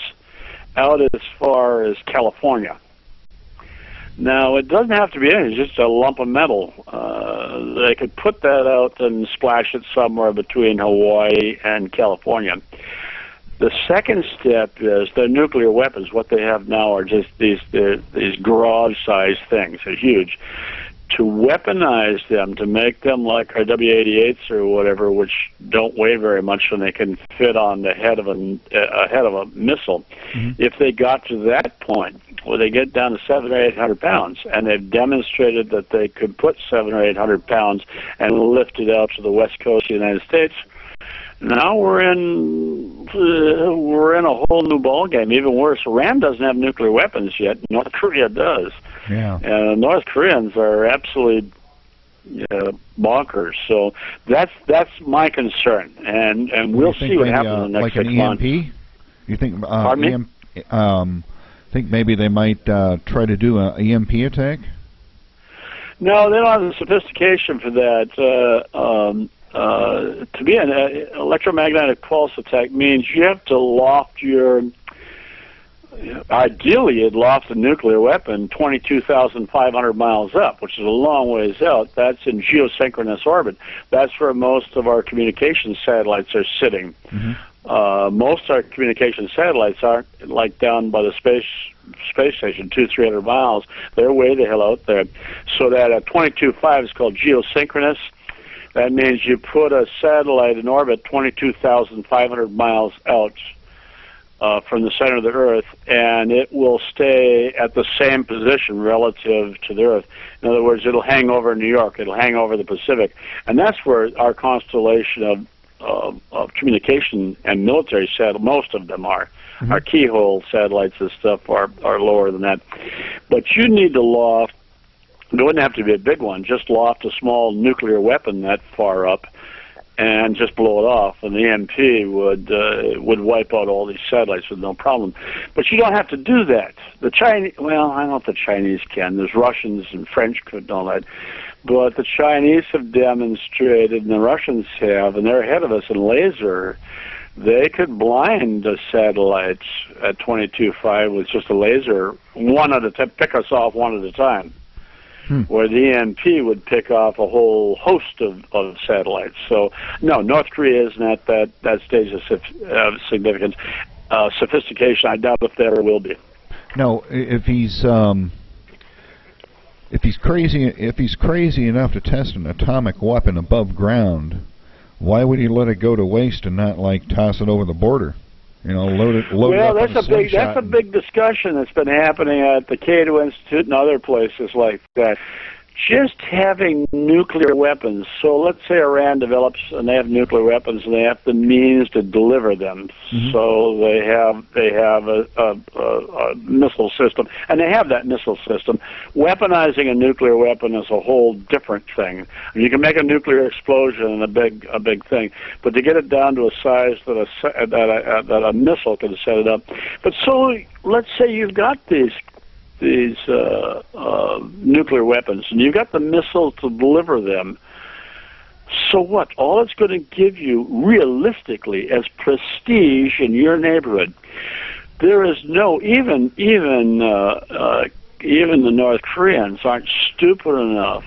out as far as California. Now, it doesn't have to be anything, it's just a lump of metal. They could put that out and splash it somewhere between Hawaii and California. The second step is the nuclear weapons. What they have now are just these garage-sized things. They're huge. To weaponize them, to make them like our W-88s or whatever, which don't weigh very much and they can fit on the head of a missile. Mm-hmm. If they got to that point, where they get down to 700 or 800 pounds, and they've demonstrated that they could put 700 or 800 pounds and lift it out to the west coast of the United States, now we're in a whole new ballgame. Even worse, Iran doesn't have nuclear weapons yet. North Korea does. Yeah. And North Koreans are absolutely bonkers. So that's my concern. And we'll see what happens in the next 6 months. Like an EMP? You think? Pardon me? Think maybe they might try to do an EMP attack? No, they don't have the sophistication for that. To be an electromagnetic pulse attack means you have to loft your. Ideally, you'd loft a nuclear weapon 22,500 miles up, which is a long ways out. That's in geosynchronous orbit. That's where most of our communication satellites are sitting. Mm-hmm. Most of our communication satellites aren't like down by the space station, 200-300 miles. They're way the hell out there. So that 22.5 is called geosynchronous. That means you put a satellite in orbit 22,500 miles out from the center of the Earth, and it will stay at the same position relative to the Earth. In other words, it'll hang over New York, it'll hang over the Pacific, and that's where our constellation of communication and military satellites, most of them are. Mm-hmm. Our keyhole satellites and stuff are lower than that. But you need to loft. It wouldn't have to be a big one. Just loft a small nuclear weapon that far up and just blow it off, and the EMP would wipe out all these satellites with no problem. But you don't have to do that. The Chinese, well, I don't know if the Chinese can. There's Russians and French could and all that. But the Chinese have demonstrated, and the Russians have, and they're ahead of us in laser. They could blind the satellites at 22.5 with just a laser, one at a time, pick us off one at a time. Where the EMP would pick off a whole host of satellites. So, no, North Korea isn't at that stage of significance. Sophistication, I doubt if there ever will be. No, if he's crazy enough to test an atomic weapon above ground, why would he let it go to waste and not like toss it over the border? You know, load it up. Well, that's a big discussion that's been happening at the Cato Institute and other places like that. Just having nuclear weapons. So let's say Iran develops and they have nuclear weapons and they have the means to deliver them. Mm-hmm. So they have a missile system, and they have that missile system. Weaponizing a nuclear weapon is a whole different thing. You can make a nuclear explosion a big thing, but to get it down to a size that a missile can set it up. But so let's say you've got these nuclear weapons, and you've got the missiles to deliver them. So what? All it's going to give you, realistically, as prestige in your neighborhood, there is no even the North Koreans aren't stupid enough.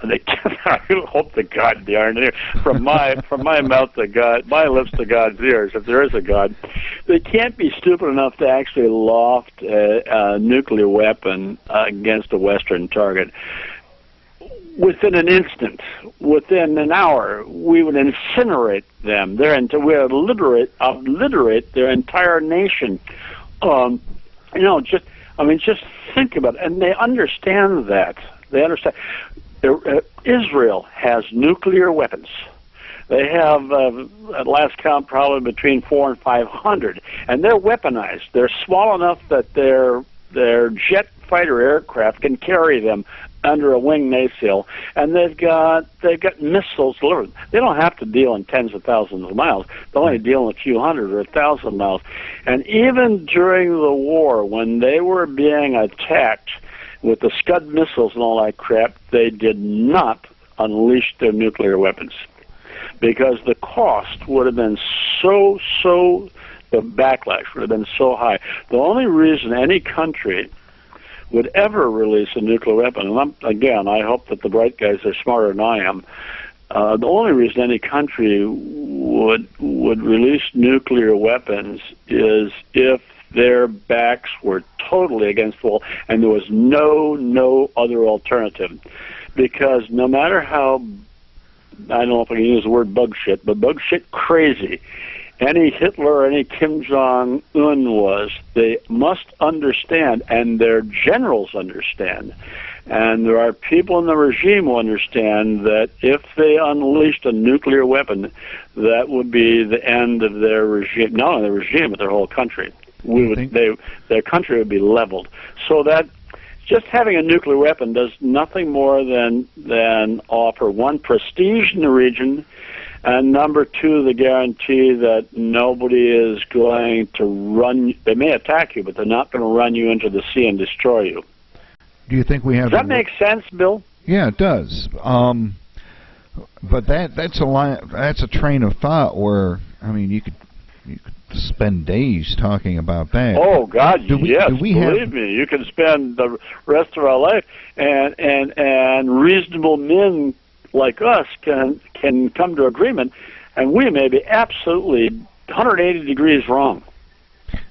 They I hope to God they aren't. From my mouth to God, my lips to God's ears, if there is a God, they can't be stupid enough to actually loft a nuclear weapon against a Western target. Within an instant, within an hour, we would incinerate them. We would obliterate their entire nation. Just think about it, and they understand that. They understand. Israel has nuclear weapons. They have, at last count, probably between 400 and 500, and they're weaponized. They're small enough that their jet fighter aircraft can carry them under a wing nacelle, and they've got missiles delivered. They don't have to deal in tens of thousands of miles. They only deal in a few hundred or 1,000 miles. And even during the war, when they were being attacked with the Scud missiles and all that crap, they did not unleash their nuclear weapons because the cost would have been so the backlash would have been so high. The only reason any country would ever release a nuclear weapon, and I hope that the bright guys are smarter than I am, the only reason any country would release nuclear weapons is if their backs were totally against the wall and there was no other alternative. Because no matter how, I don't know if I can use the word bug shit, but bug shit crazy any Hitler or any Kim Jong-un was, they must understand, and their generals understand, and there are people in the regime who understand that if they unleashed a nuclear weapon, that would be the end of their regime, not only the regime, but their whole country. Their country would be leveled. So that just having a nuclear weapon does nothing more than offer, one, prestige in the region, and number two, the guarantee that nobody is going to run. They may attack you, but they're not going to run you into the sea and destroy you. Do you think we have? Does that make sense, Bill? Yeah, it does. But that's a train of thought where, I mean, you could spend days talking about that. Oh God, yes. Believe me, you can spend the rest of our life, and reasonable men like us can come to agreement, and we may be absolutely 180 degrees wrong.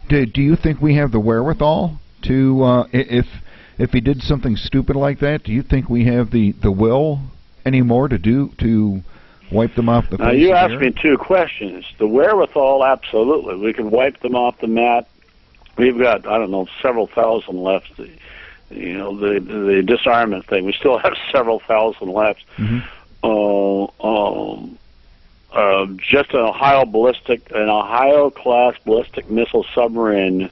Do you think we have the wherewithal to, if he did something stupid like that, do you think we have the will anymore to wipe them off the face? Now, you asked me two questions. The wherewithal, absolutely. We can wipe them off the map. We've got, I don't know, several thousand left. You know, the disarmament thing, we still have several thousand left. Mm-hmm. Just an Ohio-class ballistic missile submarine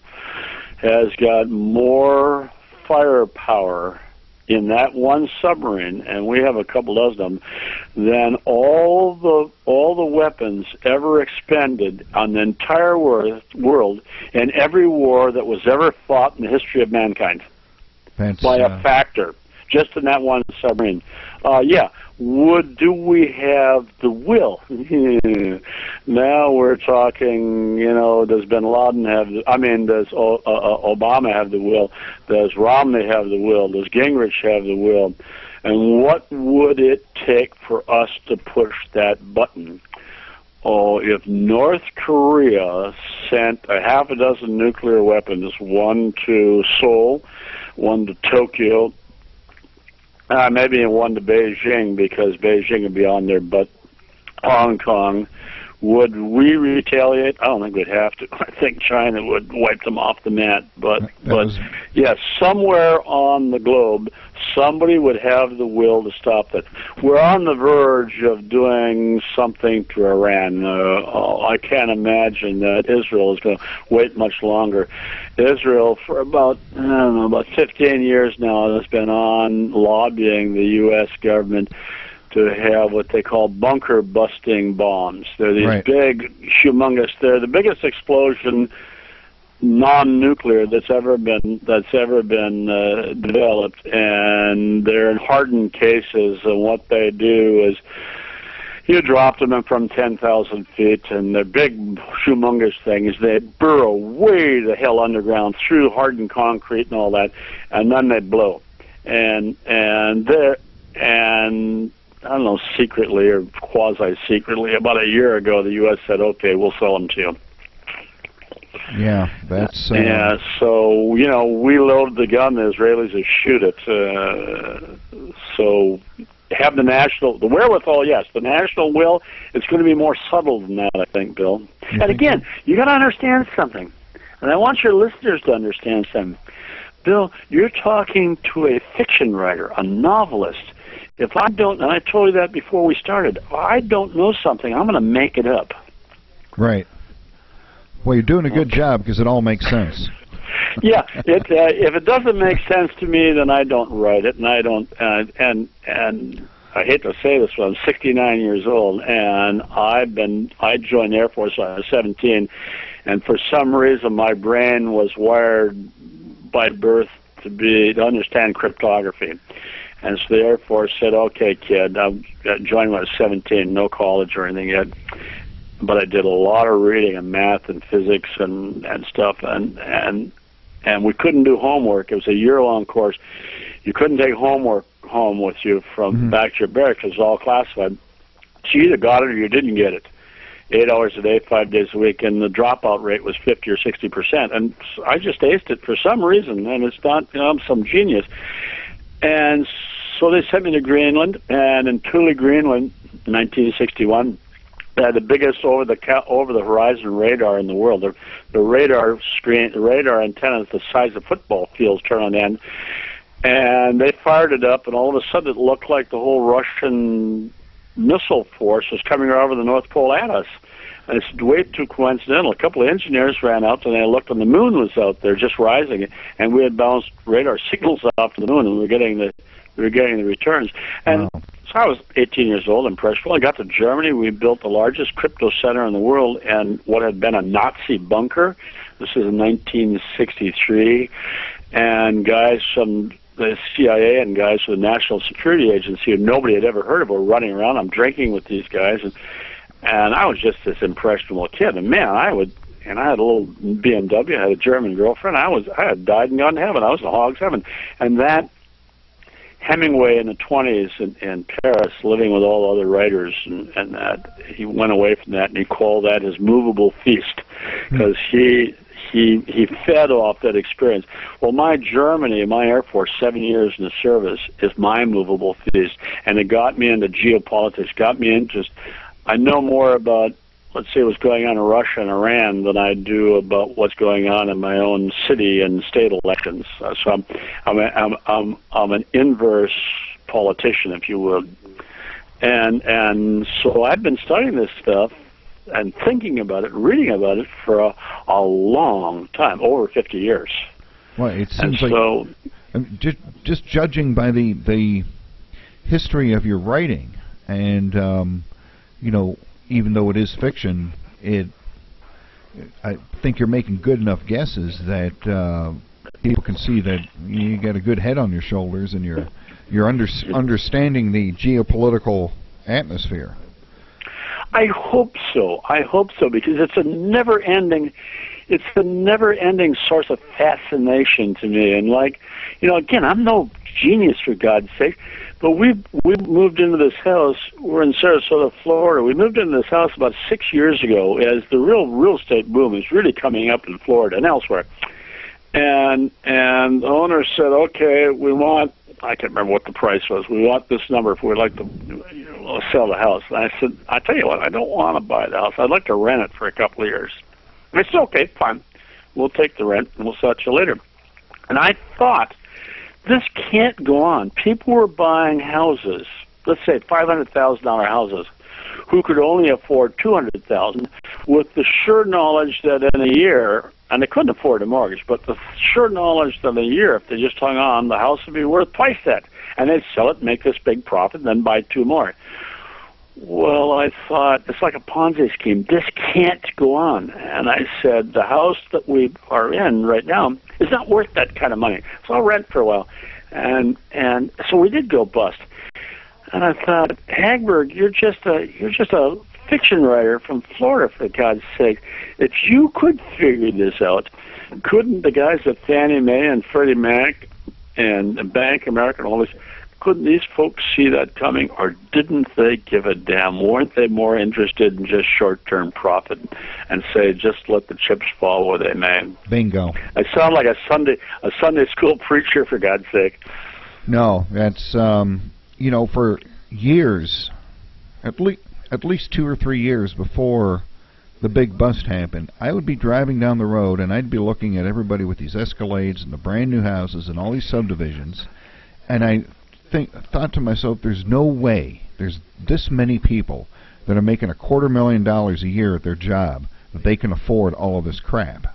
has got more firepower in that one submarine, and we have a couple dozen of them, than all the weapons ever expended on the entire world in every war that was ever fought in the history of mankind. By a factor, just in that one submarine. Do we have the will? Now we're talking, does Bin Laden have does Obama have the will? Does Romney have the will? Does Gingrich have the will? And what would it take for us to push that button? Oh, if North Korea sent a half a dozen nuclear weapons, one to Seoul, one to Tokyo, maybe one to Beijing, because Beijing would be on there, but Hong Kong, would we retaliate? I don't think we'd have to. I think China would wipe them off the mat. But yes, somewhere on the globe, somebody would have the will to stop that. We're on the verge of doing something to Iran. I can't imagine that Israel is going to wait much longer. Israel, for about 15 years now, has been on lobbying the U.S. government to have what they call bunker-busting bombs. They're these big, humongous. They're the biggest explosion, non-nuclear, that's ever been developed, and they're in hardened cases. And what they do is, you drop them from 10,000 feet, and they're big, humongous things. They burrow way the hell underground through hardened concrete and all that, and then they blow. And I don't know, secretly or quasi-secretly, about a year ago, the U.S. said, okay, we'll sell them to you. Yeah, that's... Yeah, so, we load the gun, the Israelis will shoot it. So have the wherewithal, yes. The national will, it's going to be more subtle than that, I think, Bill. And again, you got to understand something. And I want your listeners to understand something. Bill, you're talking to a fiction writer, a novelist. If I don't, and I told you that before we started, if I don't know something, I'm going to make it up. Right. Well, you're doing a good job because it all makes sense. Yeah, if it doesn't make sense to me, then I don't write it, and I don't. And I hate to say this, but I'm 69 years old, and I joined the Air Force when I was 17, and for some reason my brain was wired by birth to understand cryptography. And so the Air Force said, okay, kid, I joined when I was 17, no college or anything yet, but I did a lot of reading and math and physics and stuff, and we couldn't do homework. It was a year-long course. You couldn't take homework home with you from back to your barracks. It was all classified. So you either got it or you didn't get it. 8 hours a day, 5 days a week, and the dropout rate was 50 or 60%. And I just aced it for some reason, and it's not, I'm some genius. And so they sent me to Greenland, and in Thule, Greenland, in 1961, they had the biggest over the horizon radar in the world. The radar screen, the radar antenna is the size of football fields turned on end, and they fired it up, and all of a sudden it looked like the whole Russian missile force was coming over the North Pole at us. And it's way too coincidental. A couple of engineers ran out, and they looked, and the moon was out there just rising, and we had bounced radar signals off to the moon, and we were getting the returns. And wow. So I was 18 years old, impressionable. I got to Germany. We built the largest crypto center in the world, and what had been a Nazi bunker. This is in 1963, and guys from the CIA and guys from the National Security Agency who nobody had ever heard of were running around. I'm drinking with these guys, and I was just this impressionable kid. And man, I had a little BMW, I had a German girlfriend. I had died and gone to heaven. I was in hog's heaven. And that Hemingway in the 20s in Paris, living with all other writers, and that he went away from that, and he called that his movable feast, because he fed off that experience. Well, my Germany, my Air Force, 7 years in the service, is my movable feast, and it got me into geopolitics, got me into I know more about, let's say, what's going on in Russia and Iran than I do about what's going on in my own city and state elections. So I'm an inverse politician, if you would. And so I've been studying this stuff and thinking about it, reading about it for a long time, over 50 years. Well, it seems just judging by the history of your writing, and you know, even though it is fiction, I think you're making good enough guesses that people can see that you got a good head on your shoulders, and you're understanding the geopolitical atmosphere. I hope so. Because it's a never-ending source of fascination to me. And again, I'm no genius, for God's sake, but we moved into this house. We're in Sarasota, Florida. We moved into this house about 6 years ago, as the real estate boom is really coming up in Florida and elsewhere. And the owner said, okay, we want, I can't remember what the price was, we want this number if we'd like to sell the house. And I said, I tell you what, I don't want to buy the house. I'd like to rent it for a couple of years. And I said, okay, fine. We'll take the rent, and we'll sell it to you later. And I thought, this can't go on. People were buying houses, let's say $500,000 houses, who could only afford $200,000, with the sure knowledge that in a year, and they couldn't afford a mortgage, but the sure knowledge that in a year, if they just hung on, the house would be worth twice that. And they'd sell it, make this big profit, and then buy two more. Well, I thought, it's like a Ponzi scheme. This can't go on. And I said, the house that we are in right now is not worth that kind of money. So I'll rent for a while. And so we did go bust. And I thought, Hagberg, you're just a fiction writer from Florida, for God's sake. If you could figure this out, couldn't the guys at Fannie Mae and Freddie Mac and Bank of America and all this, couldn't these folks see that coming, or didn't they give a damn? Weren't they more interested in just short-term profit and say, just let the chips fall where they may? Bingo. I sound like a Sunday school preacher, for God's sake. No, that's for years, at least 2 or 3 years before the big bust happened, I would be driving down the road and I'd be looking at everybody with these Escalades and the brand new houses and all these subdivisions, and I thought to myself, there's no way there's this many people that are making $250,000 a year at their job that they can afford all of this crap.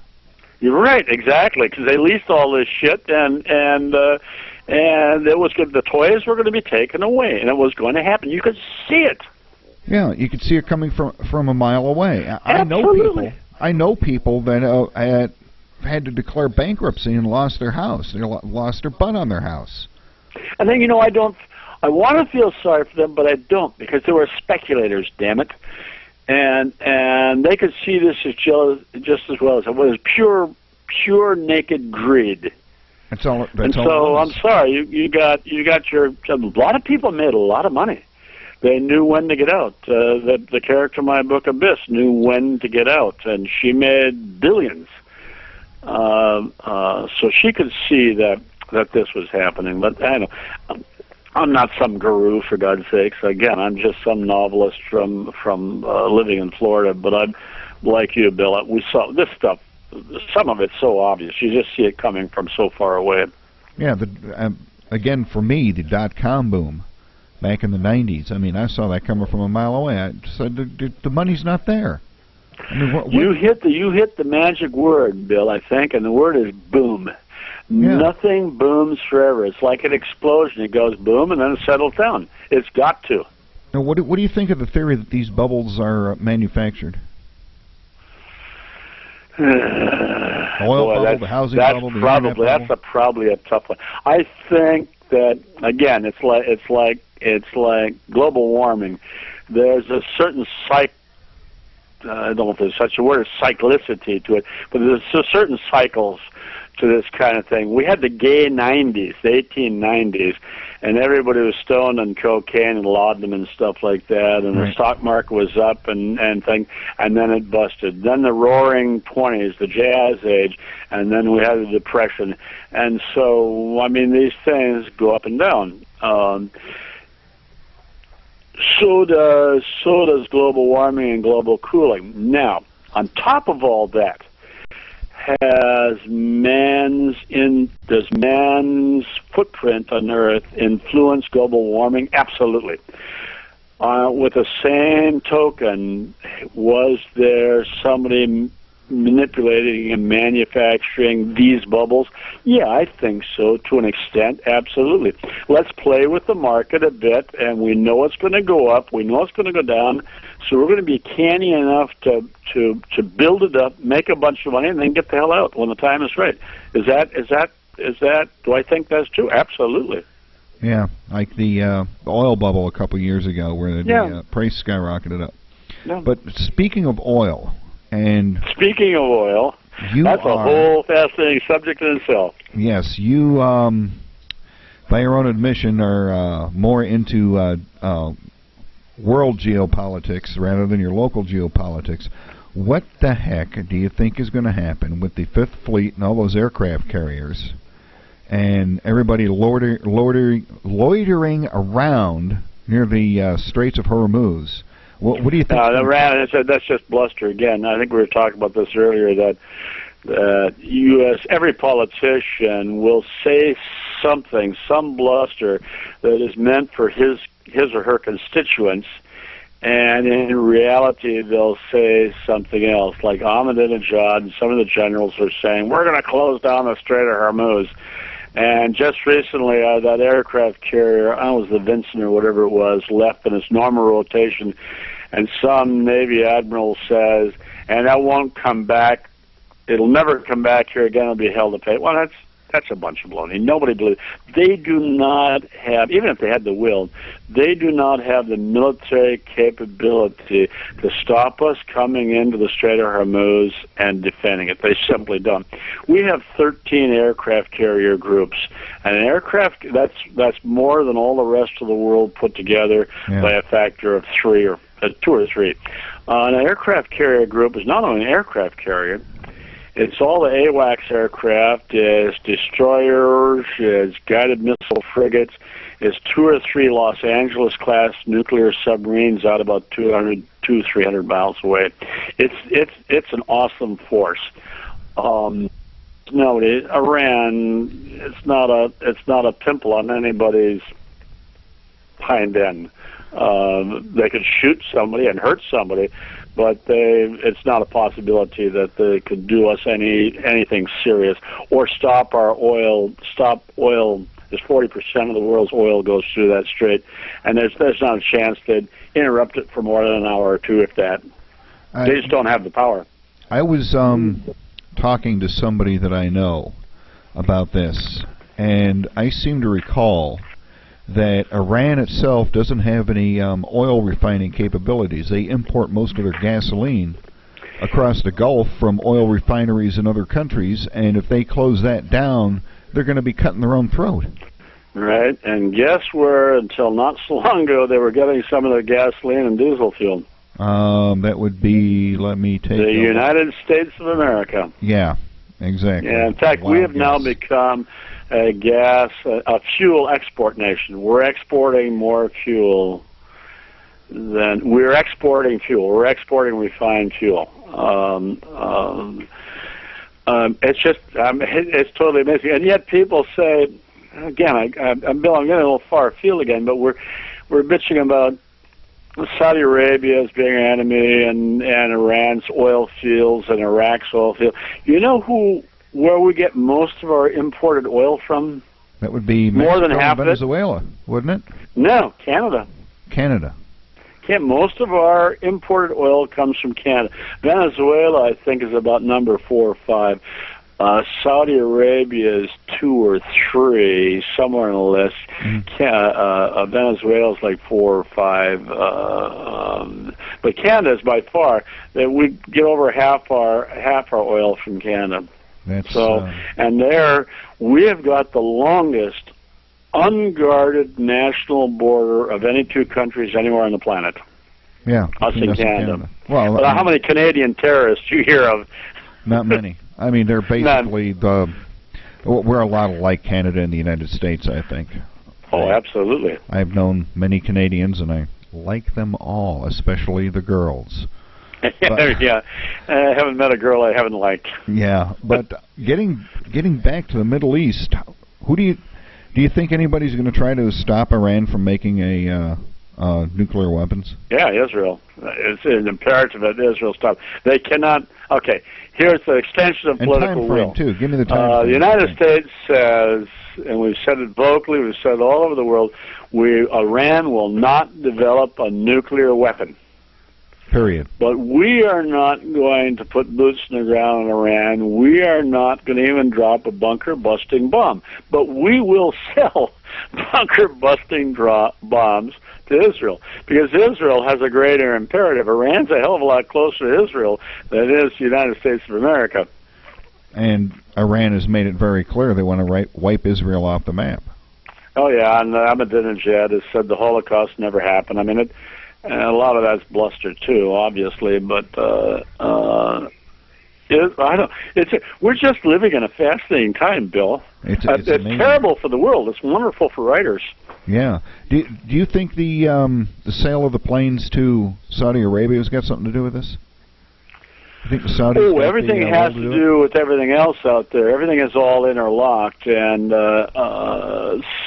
You're right, exactly, because they leased all this shit, and it was good. The toys were going to be taken away, and it was going to happen. You could see it. Yeah, you could see it coming from a mile away. Absolutely. I know people that had to declare bankruptcy and lost their house. They lost their butt on their house. And then, I want to feel sorry for them, but I don't, because they were speculators, damn it. And they could see this as just as well as it was pure naked greed. That's all. I'm sorry, you got a lot of people made a lot of money, They knew when to get out. The character in my book, Abyss, knew when to get out, and she made billions. So she could see that this was happening. But I know I'm not some guru, for God's sakes. Again, I'm just some novelist from living in Florida. But I'm like you, Bill. We saw this stuff. Some of it's so obvious. You just see it coming from so far away. Yeah. Again, for me, the .com boom back in the 90s. I mean, I saw that coming from a mile away. I said the money's not there. I mean, you hit the magic word, Bill, I think, and the word is boom. Yeah. Nothing booms forever. It's like an explosion. It goes boom and then it settles down. It's got to. Now, what do you think of the theory that these bubbles are manufactured? Oil bubble, the housing bubble, the internet bubble? That's probably a tough one. I think that, again, it's like global warming. There's a certain I don't know if there's such a word as cyclicity to it, but there's certain cycles to this kind of thing. We had the gay 90s, the 1890s, and everybody was stoned on cocaine and laudanum and stuff like that, and the stock market was up and then it busted. Then the roaring 20s, the jazz age, and then we had the Depression. And so, I mean, these things go up and down. So does global warming and global cooling. Now, on top of all that, does man's footprint on Earth influence global warming? Absolutely. With the same token, was there somebody manipulating and manufacturing these bubbles? Yeah, I think so, to an extent, absolutely. Let's play with the market a bit, and we know it's going to go up, we know it's going to go down, so we're going to be canny enough to build it up, make a bunch of money, and then get the hell out when the time is right. Is that? Do I think that's true? Absolutely. Yeah, like the oil bubble a couple years ago, where the price skyrocketed up. Yeah. But speaking of oil, speaking of oil, that's a whole fascinating subject in itself. Yes, you, by your own admission, are more into world geopolitics rather than your local geopolitics. What the heck do you think is going to happen with the Fifth Fleet and all those aircraft carriers and everybody loitering around near the Straits of Hormuz? What do you think? That's just bluster again. I think we were talking about this earlier, that U.S. every politician will say something, some bluster that is meant for his or her constituents, and in reality they'll say something else. Like Ahmadinejad and some of the generals are saying, we're going to close down the Strait of Hormuz. And just recently, that aircraft carrier, I don't know, it was the Vincent or whatever it was, left in its normal rotation, and some Navy admiral says, and that won't come back, it'll never come back here again, it'll be held to pay. Well, that's a bunch of baloney. Nobody believes. They do not have, even if they had the will, they do not have the military capability to stop us coming into the Strait of Hormuz and defending it. They simply don't. We have 13 aircraft carrier groups, and an aircraft, that's more than all the rest of the world put together by a factor of 2 or 3. An aircraft carrier group is not only an aircraft carrier, it's all the AWACS aircraft, it's destroyers, it's guided missile frigates, it's 2 or 3 Los Angeles-class nuclear submarines out about 200-300 miles away. It's an awesome force. Iran, it's not a pimple on anybody's hind end. They could shoot somebody and hurt somebody, but it's not a possibility that they could do us anything serious or stop our oil. Stop oil. There's 40% of the world's oil goes through that strait, and there's not a chance they'd interrupt it for more than an hour or two, if that. They just don't have the power. I was talking to somebody that I know about this, and I seem to recall that Iran itself doesn't have any oil refining capabilities. They import most of their gasoline across the Gulf from oil refineries in other countries, and if they close that down, they're going to be cutting their own throat. Right, and guess where, until not so long ago, they were getting some of their gasoline and diesel fuel? That would be, let me take the United States of America. Yeah, exactly. Yeah, in fact, we have now become a fuel export nation. We're exporting more fuel than we're exporting fuel. We're exporting refined fuel. It's just, it's totally amazing. And yet people say, again, I'm getting a little far afield again, but we're bitching about Saudi Arabia as being an enemy, and Iran's oil fields and Iraq's oil fields. You know where we get most of our imported oil from? That would be more than half Venezuela, wouldn't it? No, Canada. Canada. Most of our imported oil comes from Canada. Venezuela, I think, is about number 4 or 5. Saudi Arabia is 2 or 3, somewhere on the list. Venezuela is like 4 or 5. But Canada is by far that we get over half our oil from Canada. And there we have got the longest unguarded national border of any 2 countries anywhere on the planet. Yeah, us and Canada. Well, but how many Canadian terrorists do you hear of? Not many. I mean, they're basically we're a lot like Canada and the United States, I think. Oh, absolutely. I've known many Canadians, and I like them all, especially the girls. Yeah, I haven't met a girl I haven't liked. Yeah, but getting back to the Middle East, who do you think anybody's going to try to stop Iran from making nuclear weapons? Yeah, Israel. It's an imperative that Israel stop. They cannot. Okay, here's the extension of political will. Too. Give me the time frame. The United States says, and we've said it vocally, we've said it all over the world, Iran will not develop a nuclear weapon. Period. But we are not going to put boots in the ground in Iran. We are not going to even drop a bunker-busting bomb. But we will sell bunker-busting bombs to Israel, because Israel has a greater imperative. Iran's a hell of a lot closer to Israel than it is the United States of America. And Iran has made it very clear they want to wipe Israel off the map. Oh, yeah, and Ahmadinejad has said the Holocaust never happened. I mean, and a lot of that's bluster too, obviously, but we're just living in a fascinating time, Bill. It's terrible for the world. It's wonderful for writers. Yeah. Do you think the sale of the planes to Saudi Arabia has got something to do with this? You think the Saudis? Oh, everything has to do with everything else out there. Everything is all interlocked, and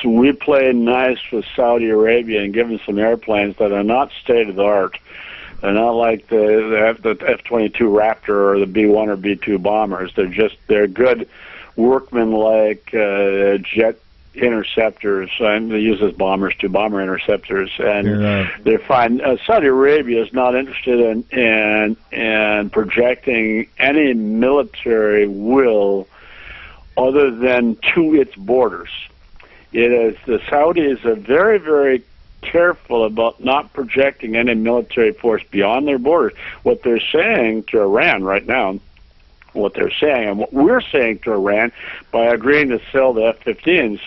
we play nice with Saudi Arabia and give them some airplanes that are not state of the art. They're not like the F-22 Raptor or the B-1 or B-2 bombers. They're good workmanlike jet interceptors. They use as bombers too, bomber interceptors, and they're fine. Saudi Arabia is not interested in projecting any military will other than to its borders. The Saudis are very, very careful about not projecting any military force beyond their borders. What they're saying to Iran right now, what they're saying, and what we're saying to Iran by agreeing to sell the F-15s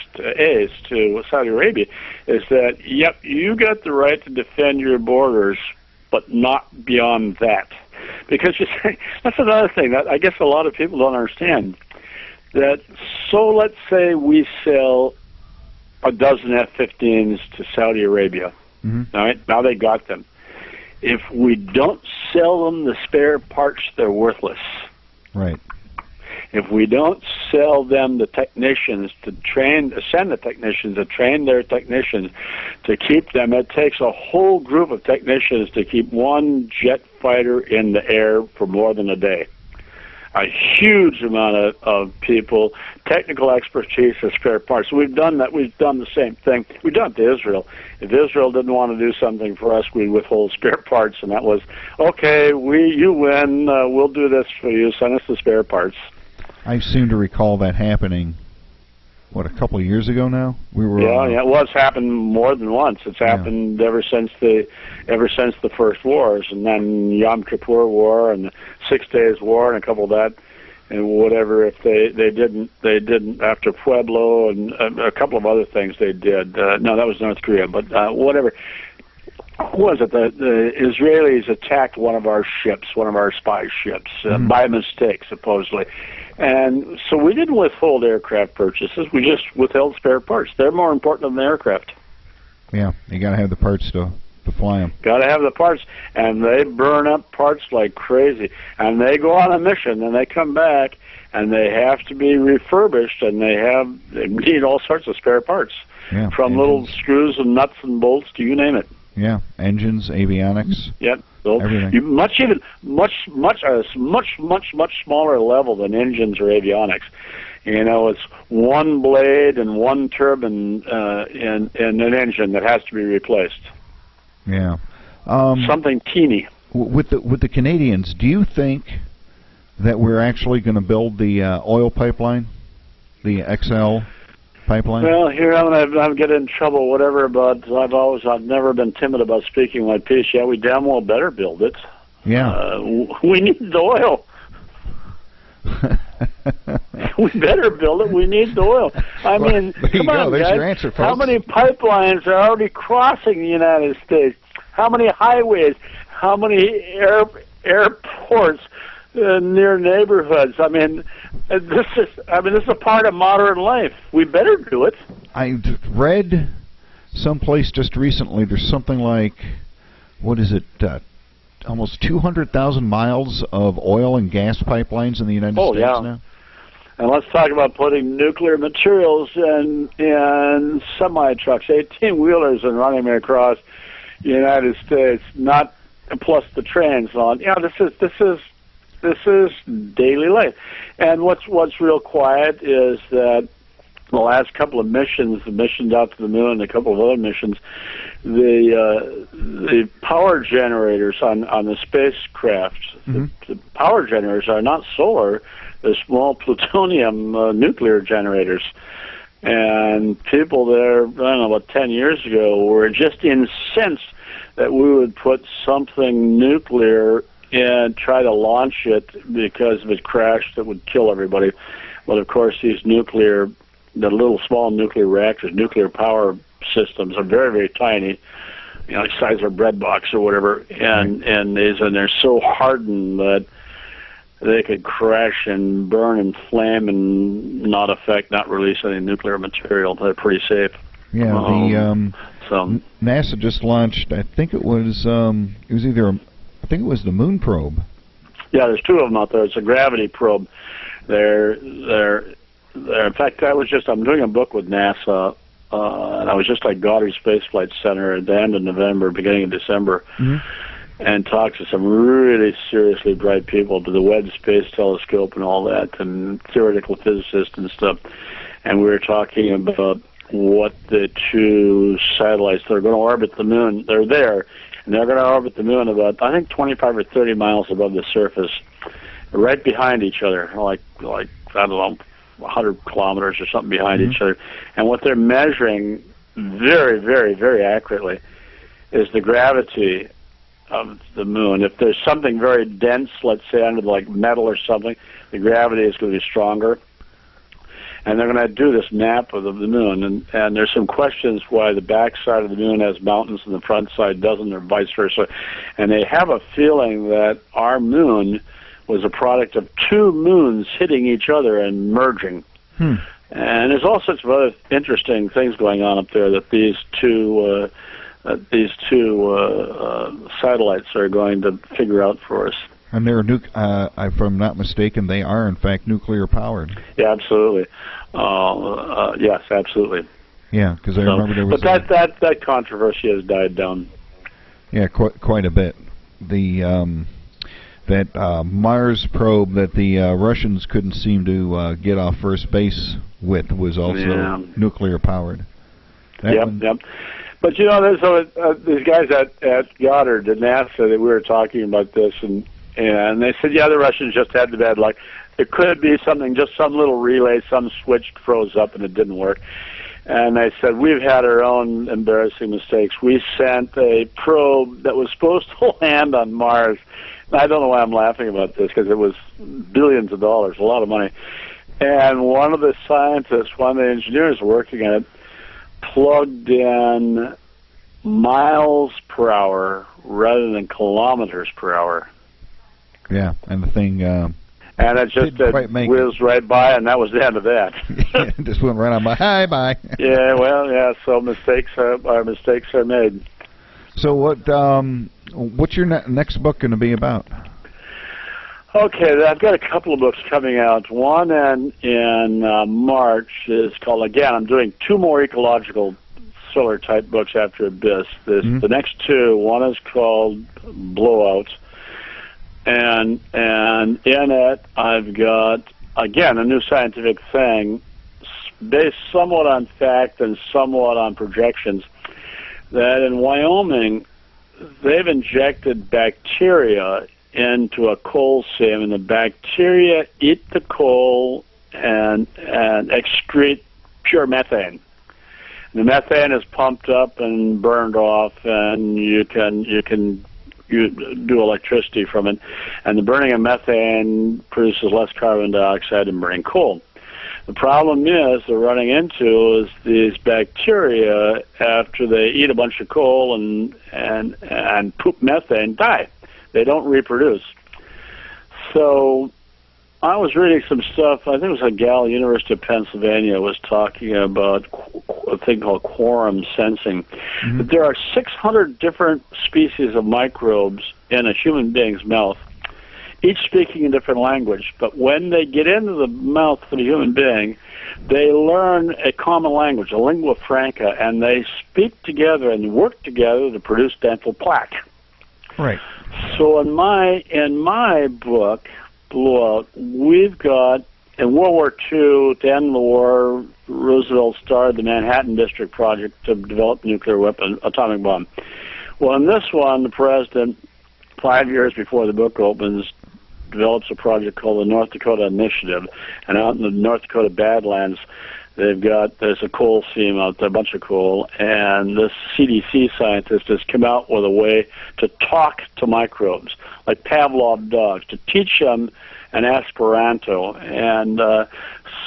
to Saudi Arabia, is that, yep, you got the right to defend your borders, but not beyond that. Because that's another thing that I guess a lot of people don't understand. That, so let's say we sell a dozen F-15s to Saudi Arabia. Mm-hmm. All right, now they got them. If we don't sell them the spare parts, they're worthless. Right. If we don't sell them the technicians to send the technicians to train their technicians to keep them, it takes a whole group of technicians to keep one jet fighter in the air for more than a day. A huge amount of people, technical expertise, and spare parts. We've done that. We've done the same thing. We've done it to Israel. If Israel didn't want to do something for us, we'd withhold spare parts, and that was, okay, you win, we'll do this for you, send us the spare parts. I seem to recall that happening, a couple of years ago now? Yeah. Well, it's happened more than once. It's happened ever since the first wars, and then Yom Kippur War and the 6 Days War and a couple of that. and whatever. If they didn't after Pueblo and a couple of other things they did. No, that was North Korea, but whatever. Was it the Israelis attacked one of our ships, one of our spy ships, by mistake, supposedly. And so we didn't withhold aircraft purchases. We just withheld spare parts. They're more important than the aircraft. Yeah, you got to have the parts to fly them. Got to have the parts, and they burn up parts like crazy. And they go on a mission, and they come back, and they have to be refurbished, and they need all sorts of spare parts, from little screws and nuts and bolts to you name it. Yeah, engines, avionics. Yep, so everything. Much smaller level than engines or avionics. You know, it's one blade and one turbine in an engine that has to be replaced. Yeah, something teeny. With the Canadians, do you think that we're actually going to build the oil pipeline, the XL pipeline? Well, here I'm getting in trouble, whatever. But I've never been timid about speaking my piece. Yeah, we damn well better build it. Yeah, we need the oil. We better build it. We need the oil. I mean, come on, There's guys. your answer, folks. How many pipelines are already crossing the United States? How many highways? How many airports near neighborhoods? I mean, this is a part of modern life. We better do it. I read someplace just recently. There's something like, what is it? Almost 200,000 miles of oil and gas pipelines in the United States now. And let's talk about putting nuclear materials in semi-trucks, 18-wheelers, and running them across the United States. Not plus the trains on. Yeah, this is daily life. And what's real quiet is that the last couple of missions, the missions out to the moon, and a couple of other missions, the power generators on the spacecraft, the power generators are not solar, they're small plutonium nuclear generators. And people there, I don't know, about 10 years ago were just incensed that we would put something nuclear and try to launch it because if it crashed, it would kill everybody. But of course, these the little small nuclear reactors, nuclear power systems are very, very tiny, you know, like the size of a bread box or whatever, and they're so hardened that they could crash and burn and flame and not release any nuclear material. They're pretty safe. Yeah, NASA just launched. I think it was the moon probe. Yeah, there's two of them out there. It's a gravity probe. In fact, I'm doing a book with NASA, and I was just at Goddard Space Flight Center at the end of November, beginning of December, and talked to some really seriously bright people, to the Webb Space Telescope and all that, and theoretical physicists and stuff. And we were talking about what the two satellites that are going to orbit the moon, they're there, and they're going to orbit the moon about, I think, 25 or 30 miles above the surface, right behind each other, like I don't know, 100 kilometers or something behind each other. And what they're measuring very, very, very accurately is the gravity of the moon. If there's something very dense, let's say under like metal or something, the gravity is going to be stronger. And they're going to do this map of the moon. And there's some questions why the back side of the moon has mountains and the front side doesn't, or vice versa. And they have a feeling that our moon was a product of two moons hitting each other and merging. And there's all sorts of other interesting things going on up there that these two satellites are going to figure out for us. And they're if I'm not mistaken, they are in fact nuclear powered. Yeah, absolutely. Yes, absolutely. Yeah, because I remember there was. But that controversy has died down. Yeah, quite a bit. That Mars probe that the Russians couldn't seem to get off first base with was also nuclear powered. Yep. But you know, there's these guys at Goddard at NASA that we were talking about this, and they said, yeah, the Russians just had the bad luck. It could be something, just some little relay, some switch froze up and it didn't work. And they said, we've had our own embarrassing mistakes. We sent a probe that was supposed to land on Mars, I don't know why I'm laughing about this, because it was billions of dollars, a lot of money. And one of the scientists, one of the engineers working on it, plugged in miles per hour rather than kilometers per hour. Yeah, and the thing... and it just whizzed right by, and that was the end of that. Yeah, it just went right on by. Hi, bye. Yeah, well, yeah, so mistakes are made. So what's your next book going to be about? Okay, I've got a couple of books coming out. One in March is called, again, I'm doing 2 more ecological thriller type books after Abyss. The next 2, one is called Blowout, and in it I've got, again, a new scientific thing based somewhat on fact and somewhat on projections, that in Wyoming they've injected bacteria into a coal seam, and the bacteria eat the coal and excrete pure methane. The methane is pumped up and burned off, and you do electricity from it. And the burning of methane produces less carbon dioxide than burning coal. The problem is they're running into is these bacteria, after they eat a bunch of coal and poop methane, die. They don't reproduce. So I was reading some stuff. I think it was a gal at the University of Pennsylvania was talking about a thing called quorum sensing. That there are 600 different species of microbes in a human being's mouth, each speaking a different language. But when they get into the mouth of a human being, they learn a common language, a lingua franca, and they speak together and work together to produce dental plaque. Right. So in my book, Blowout, we've got, in World War II, at the end of the war, Roosevelt started the Manhattan District Project to develop a nuclear weapon, atomic bomb. Well, in this one, the president, 5 years before the book opens, develops a project called the North Dakota Initiative. And out in the North Dakota Badlands, there's a coal seam out there, a bunch of coal, and this CDC scientist has come out with a way to talk to microbes, like Pavlov dogs, to teach them an Esperanto. And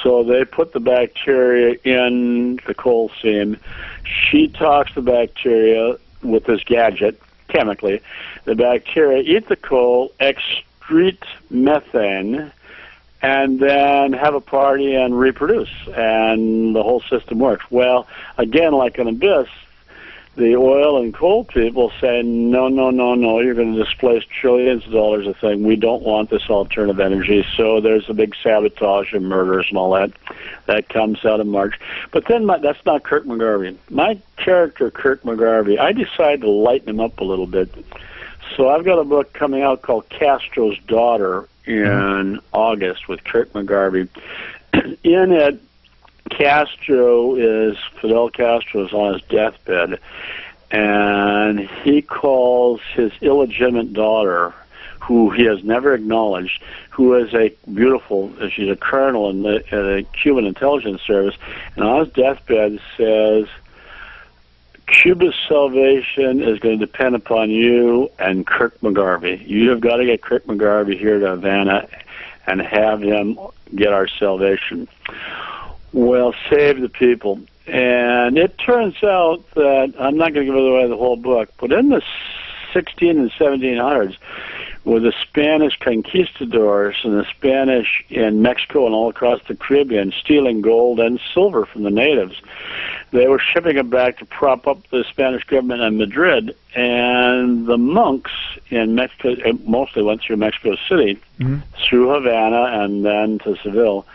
so they put the bacteria in the coal seam. She talks the bacteria with this gadget, chemically. The bacteria eat the coal, excrete methane, and then have a party and reproduce, and the whole system works. Well, again, like an Abyss, the oil and coal people say, no, you're going to displace trillions of dollars a thing. We don't want this alternative energy. So there's a big sabotage and murders and all that. That comes out in March. But then that's not Kirk McGarvey. My character, Kirk McGarvey, I decided to lighten him up a little bit. So I've got a book coming out called Castro's Daughter in August with Kirk McGarvey. In it, Fidel Castro is on his deathbed, and he calls his illegitimate daughter, who he has never acknowledged, who is she's a colonel in the Cuban intelligence service, and on his deathbed says, Cuba's salvation is going to depend upon you and Kirk McGarvey. You have got to get Kirk McGarvey here to Havana and have him get our salvation. Well, save the people. And it turns out that, I'm not going to give away the whole book, but in the 16 and 1700s, with the Spanish conquistadors and the Spanish in Mexico and all across the Caribbean stealing gold and silver from the natives, they were shipping it back to prop up the Spanish government in Madrid, and the monks in Mexico, mostly went through Mexico City, through Havana and then to Seville,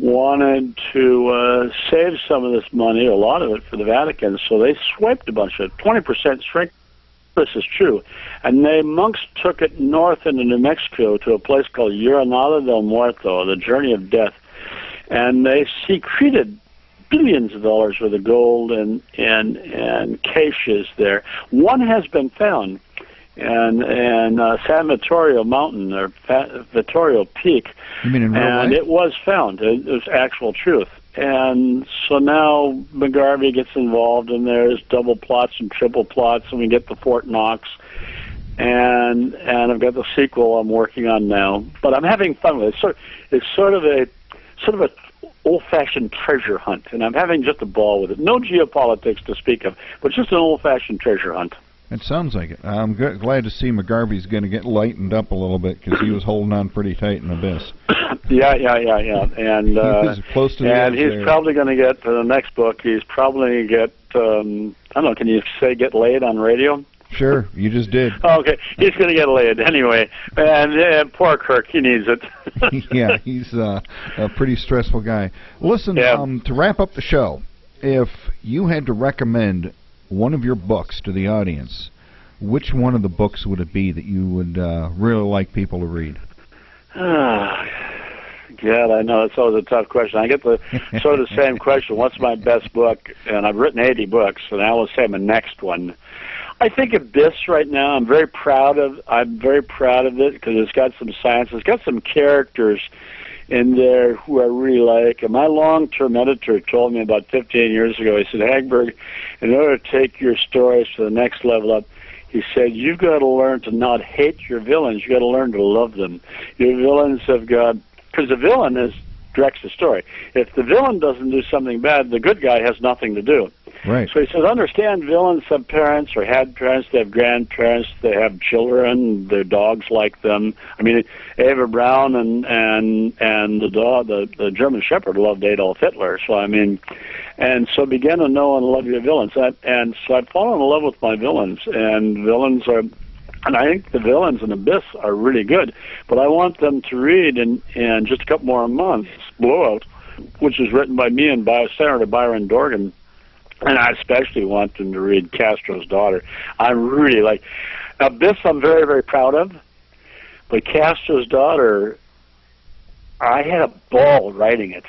wanted to save some of this money, a lot of it, for the Vatican, so they swiped a bunch of it, 20% shrink. This is true. And the monks took it north into New Mexico to a place called Jornada del Muerto, the Journey of Death, and they secreted billions of dollars worth of gold and caches there. One has been found, and San Vittorio Mountain, or Vittorio Peak, you mean in real life? And it was found. It was actual truth. And so now McGarvey gets involved, and there's double plots and triple plots, and we get the Fort Knox. and I've got the sequel I'm working on now. But I'm having fun with it. It's sort of a old-fashioned treasure hunt, and I'm having just a ball with it. No geopolitics to speak of, but just an old-fashioned treasure hunt. It sounds like it. I'm glad to see McGarvey's going to get lightened up a little bit, because he was holding on pretty tight in Abyss. Yeah. And he was close to the and edge he's there. probably going to get, for the next book, he's probably going to get, I don't know, can you say get laid on radio? Sure, you just did. Oh, okay, he's going to get laid anyway. And poor Kirk, he needs it. Yeah, he's a pretty stressful guy. Listen, to wrap up the show, if you had to recommend one of your books to the audience, which one of the books would it be that you would really like people to read? God, I know, it's always a tough question. I get the sort of the same question, what's my best book? And I've written 80 books, and I will say my next one. I think Abyss right now, I'm very proud of it, because it's got some science, it's got some characters in there who I really like. And my long-term editor told me about 15 years ago, he said, Hagberg, in order to take your stories to the next level up, he said, you've got to learn to not hate your villains, you've got to learn to love them. Your villains have got, because the villain directs the story. If the villain doesn't do something bad, the good guy has nothing to do. Right. So he says, understand villains have parents or had parents, they have grandparents, they have children, their dogs like them. I mean, Eva Braun and the dog, the German Shepherd loved Adolf Hitler. So I mean, and so begin to know and love your villains. And so I've fallen in love with my villains, and villains are. And I think the villains in Abyss are really good, but I want them to read in just a couple more months, Blowout, which is written by me and by Senator Byron Dorgan, and I especially want them to read Castro's Daughter. I'm really like, Abyss I'm very, very proud of, but Castro's Daughter, I had a ball writing it.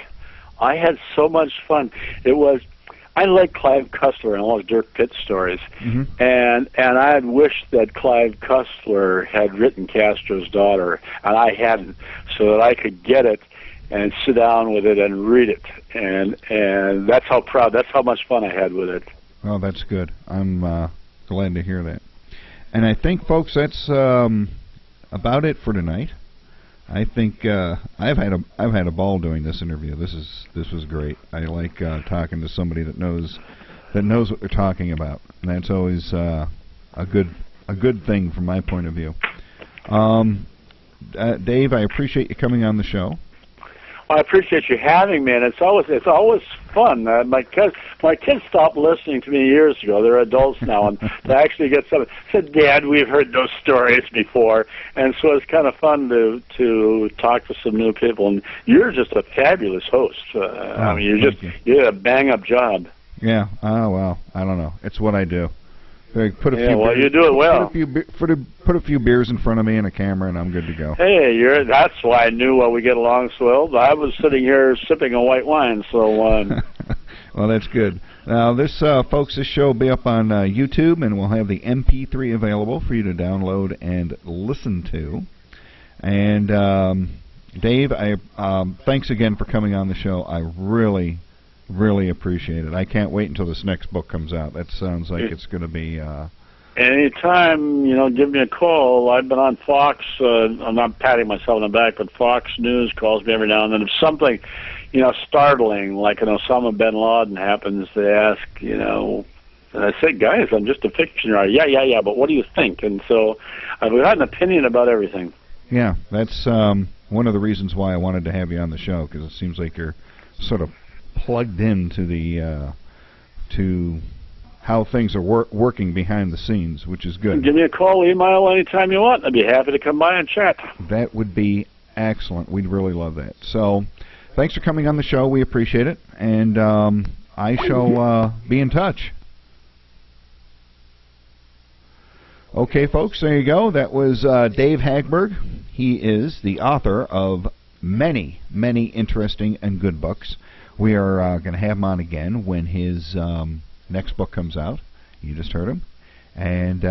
I had so much fun. I like Clive Cussler and all his Dirk Pitt stories, and I had wished that Clive Cussler had written Castro's Daughter, and I hadn't, so that I could get it and sit down with it and read it, and that's how much fun I had with it. Well, that's good. I'm glad to hear that. And I think, folks, that's about it for tonight. I think I've had a ball doing this interview. This was great. I like talking to somebody that knows what they're talking about, and that's always a good thing from my point of view. Dave, I appreciate you coming on the show. I appreciate you having me, and it's always fun. My kids stopped listening to me years ago. They're adults now, and they actually get some. Said, Dad, we've heard those stories before, and so it's kind of fun to talk to some new people. And you're just a fabulous host. I mean, you did a bang up job. Yeah. Oh well, I don't know. It's what I do. You do it well. Put a few beers in front of me and a camera, and I'm good to go. Hey, that's why I knew we get along so well. I was sitting here sipping a white wine, so. Well, that's good. Now, folks, this show will be up on YouTube, and we'll have the MP3 available for you to download and listen to. And Dave, thanks again for coming on the show. I really appreciate it. I can't wait until this next book comes out. That sounds like it's going to be... Anytime, give me a call. I've been on Fox. I'm not patting myself on the back, but Fox News calls me every now and then. If something, startling, like an Osama bin Laden happens, they ask, and I say, guys, I'm just a fiction writer. Yeah, but what do you think? And so I've got an opinion about everything. Yeah, that's one of the reasons why I wanted to have you on the show, because it seems like you're sort of plugged into the to how things are working behind the scenes, which is good. Give me a call, email anytime you want. I'd be happy to come by and chat. That would be excellent. We'd really love that. So thanks for coming on the show. We appreciate it, and I shall be in touch. Okay, folks, there you go. That was Dave Hagberg. He is the author of many, many interesting and good books. We are going to have him on again when his next book comes out. You just heard him. And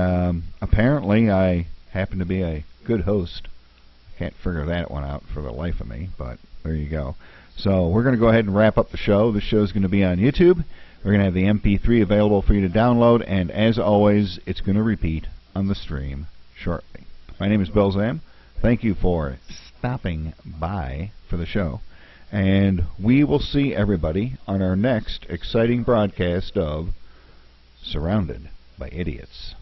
apparently I happen to be a good host. Can't figure that one out for the life of me, but there you go. So we're going to go ahead and wrap up the show. The show is going to be on YouTube. We're going to have the MP3 available for you to download, and as always, it's going to repeat on the stream shortly. My name is Bill Zam. Thank you for stopping by for the show. And we will see everybody on our next exciting broadcast of Surrounded by Idiots.